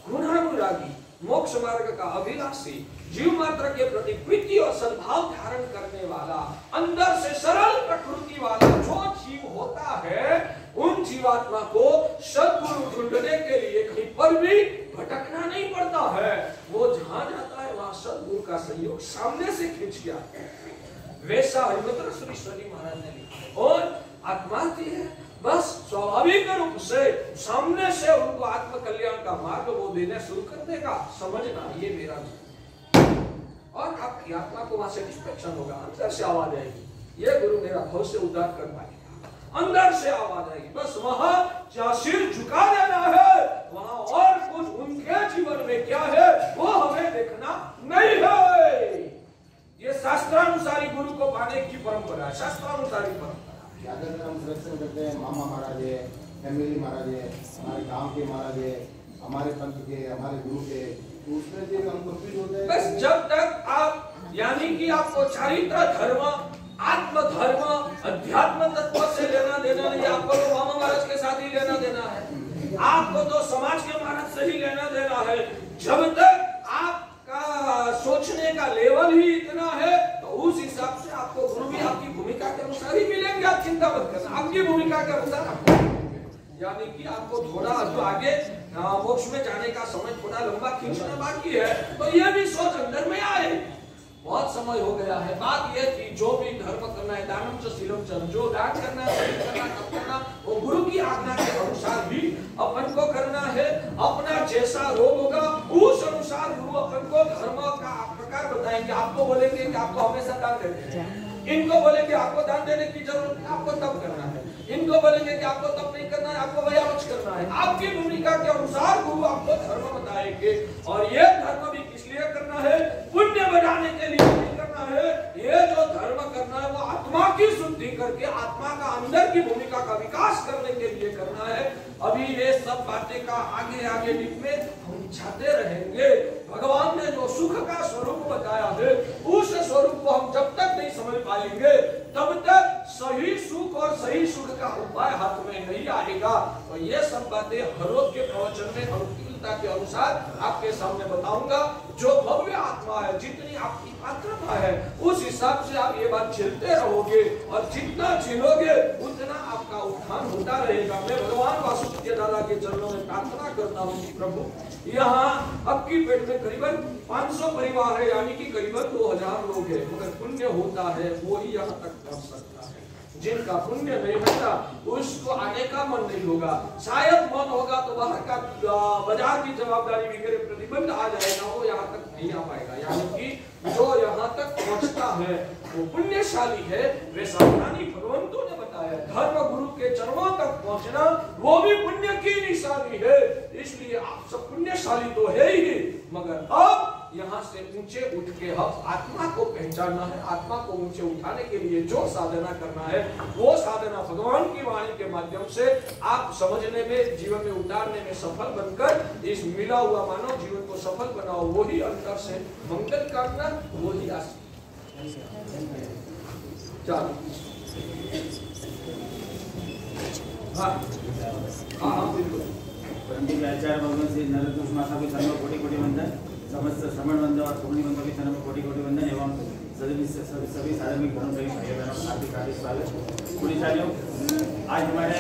गुणानुरागी, मोक्ष मार्ग का अभिलाषी, जीव मात्र के प्रति प्रीति और सद्भाव धारण करने वाला, अंदर से सरल प्रकृति वाला जो जीव होता है, उन जीवात्मा को सद्गुरु ढूंढने के लिए कहीं पर भी भटकना नहीं पड़ता है। वो जहां जाता है वहां सद्गुरु का सहयोग सामने से खींच के आता है। वैसा हरिभद्र सुरीश्वर जी महाराज ने लिखा, और आत्मार्थी है, बस स्वाभाविक रूप से सामने से उनको आत्म कल्याण का मार्ग वो देने शुरू कर देगा। समझना ये मेरा, और आपकी आत्मा को वहां सेटिस्फेक्शन होगा, अंदर से आवाज आएगी, ये गुरु मेरा भव से उद्धार कर पाएगा, अंदर से आवाज आएगी। बस वहां क्या सिर झुका देना है, वहां और कुछ उनके जीवन में क्या है वो हमें देखना नहीं है। ये शास्त्रानुसारी गुरु को पाने की परंपरा है, शास्त्रानुसारी परंपरा। ज्यादातर हम सिलेक्शन करते हैं, मामा महाराज है, फैमिली महाराज है, हमारे गांव के महाराज है, हमारे पंथ के, हमारे गुरु के, तो उसमें से हम कंफ्यूज होते हैं। बस जब तक आप, यानी कि आपको चारित्र धर्म, आत्म धर्म, अध्यात्म तत्व से लेना देना नहीं, आपको तो मामा महाराज के साथ ही लेना देना है, आपको तो समाज के महाराज से ही लेना देना है। जब तक आपका सोचने का लेवल ही इतना है, तो उस हिसाब से आपको भूमिका के अनुसार ही मिलेंगे, आप चिंता मत करना, आपकी भूमिका के अनुसार आपको मिलेंगे। यानी कि आपको थोड़ा जो आगे मोक्ष में जाने का समय थोड़ा लंबा खींचना बाकी है, तो ये भी सोच अंदर में आए। बहुत समय हो गया है। बात यह थी जो भी धर्म करना है, दानम च शीलम च, जो दान करना है, तप करना, वो गुरु की आज्ञा के अनुसार ही अपन को करना है। अपना जैसा रोग होगा उस अनुसार गुरु अपन को धर्म का प्रकार बताएंगे। आपको बोलेंगे कि आपको हमेशा दान देना है, इनको बोलेंगे आपको दान देने की जरूरत है, आपको तप करना है, इनको बोलेंगे कि आपको तप नहीं करना है, आपको व्यायाम करना है। आपकी भूमिका के अनुसार गुरु आपको धर्म बताएंगे। और ये धर्म भी किस लिए करना है? पुण्य बढ़ाने के लिए नहीं करना है। ये जो धर्म करना है वो आत्मा की शुद्धि करके आत्मा का अंदर की भूमिका का विकास करने के लिए करना है। अभी ये सब बातें का आगे आगे डीप में हम जाते रहेंगे। भगवान ने जो सुख का स्वरूप बताया है उस स्वरूप को हम जब तक नहीं समझ पाएंगे तब तक सही सुख और सही सुख का उपाय हाथ में नहीं आएगा। तो ये सब बातें हर रोज के प्रवचन में अनुकूलता के अनुसार आपके सामने बताऊंगा। जो भव्य आत्मा है, जितनी आपकी पात्रता है, उस हिसाब से आप ये बात झेलते रहोगे और जितना झेलोगे उतना आपका उत्थान होता रहेगा। मैं भगवान वासुदेव दादा के चरणों में प्रार्थना करता हूँ कि प्रभु यहाँ आपकी पेट में करीबन 500 परिवार है, यानी कि करीबन 2000 लोग हैं, मगर पुण्य होता है वो ही यहाँ तक पहुँच सकता है। जिनका पुण्य नहीं होता उसको आने का मन नहीं होगा। शायद मन होगा तो बाहर का बाजार की जवाबदारी वगैरह प्रतिबंध आ जाएगा, वो यहाँ तक नहीं आ पाएगा। यानी कि जो यहाँ तक पहुँचता है वो पुण्यशाली है। वे सावधानी भगवंतों ने बताया, धर्म गुरु के चरणों तक पहुँचना वो भी पुण्य की निशानी है। इसलिए आप सब पुण्यशाली तो है ही, मगर अब यहाँ से ऊंचे उठ के हम आत्मा को पहचानना है। आत्मा को ऊंचे उठाने के लिए जो साधना करना है वो साधना भगवान की वाणी के माध्यम से आप समझने में, जीवन में उतारने में सफल बनकर इस मिला हुआ मानव जीवन को सफल बनाओ। वही अंतर से मंगल कामना, वही आशीर्वाद। चलो हाँ बिल्कुल। परंतु आचार्य भगवान श्री नरदोष माता के चरणों कोटि कोटि वंदन, समस्त श्रवण वंदन और सुमनि वंदन के चरणों कोटि कोटि वंदन एवं सभी धार्मिक धर्म भाई बहनों हार्दिक हार्दिक स्वागत। पुलिसालियों, आज हमारे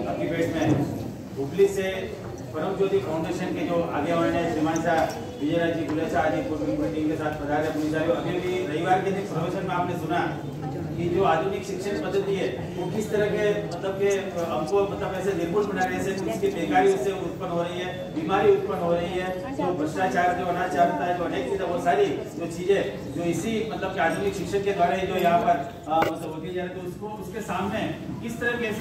आपकी पेट में हुबली से परम ज्योति फाउंडेशन के जो आगे वाले श्रीमान साहब विजयराज जी गुलेचा आदि पूर्व टीम के साथ पधारे। पुलिसालियों, अभी भी रविवार के दिन प्रवचन में आपने सुना कि जो आधुनिक शिक्षण पद्धति है वो किस तरह के मतलब के हमको मतलब ऐसे निर्मूल बना रहे हैं, उसकी बेकारी उससे उत्पन्न हो रही है, बीमारी उत्पन्न हो रही है, जो भ्रष्टाचार, जो अनाचार होता है, जो अनेक चीजें, वो सारी जो चीजें जो इसी मतलब के आधुनिक शिक्षण के द्वारा जो यहाँ पर मतलब होती जा रही है, तो उसको उसके सामने किस तरह के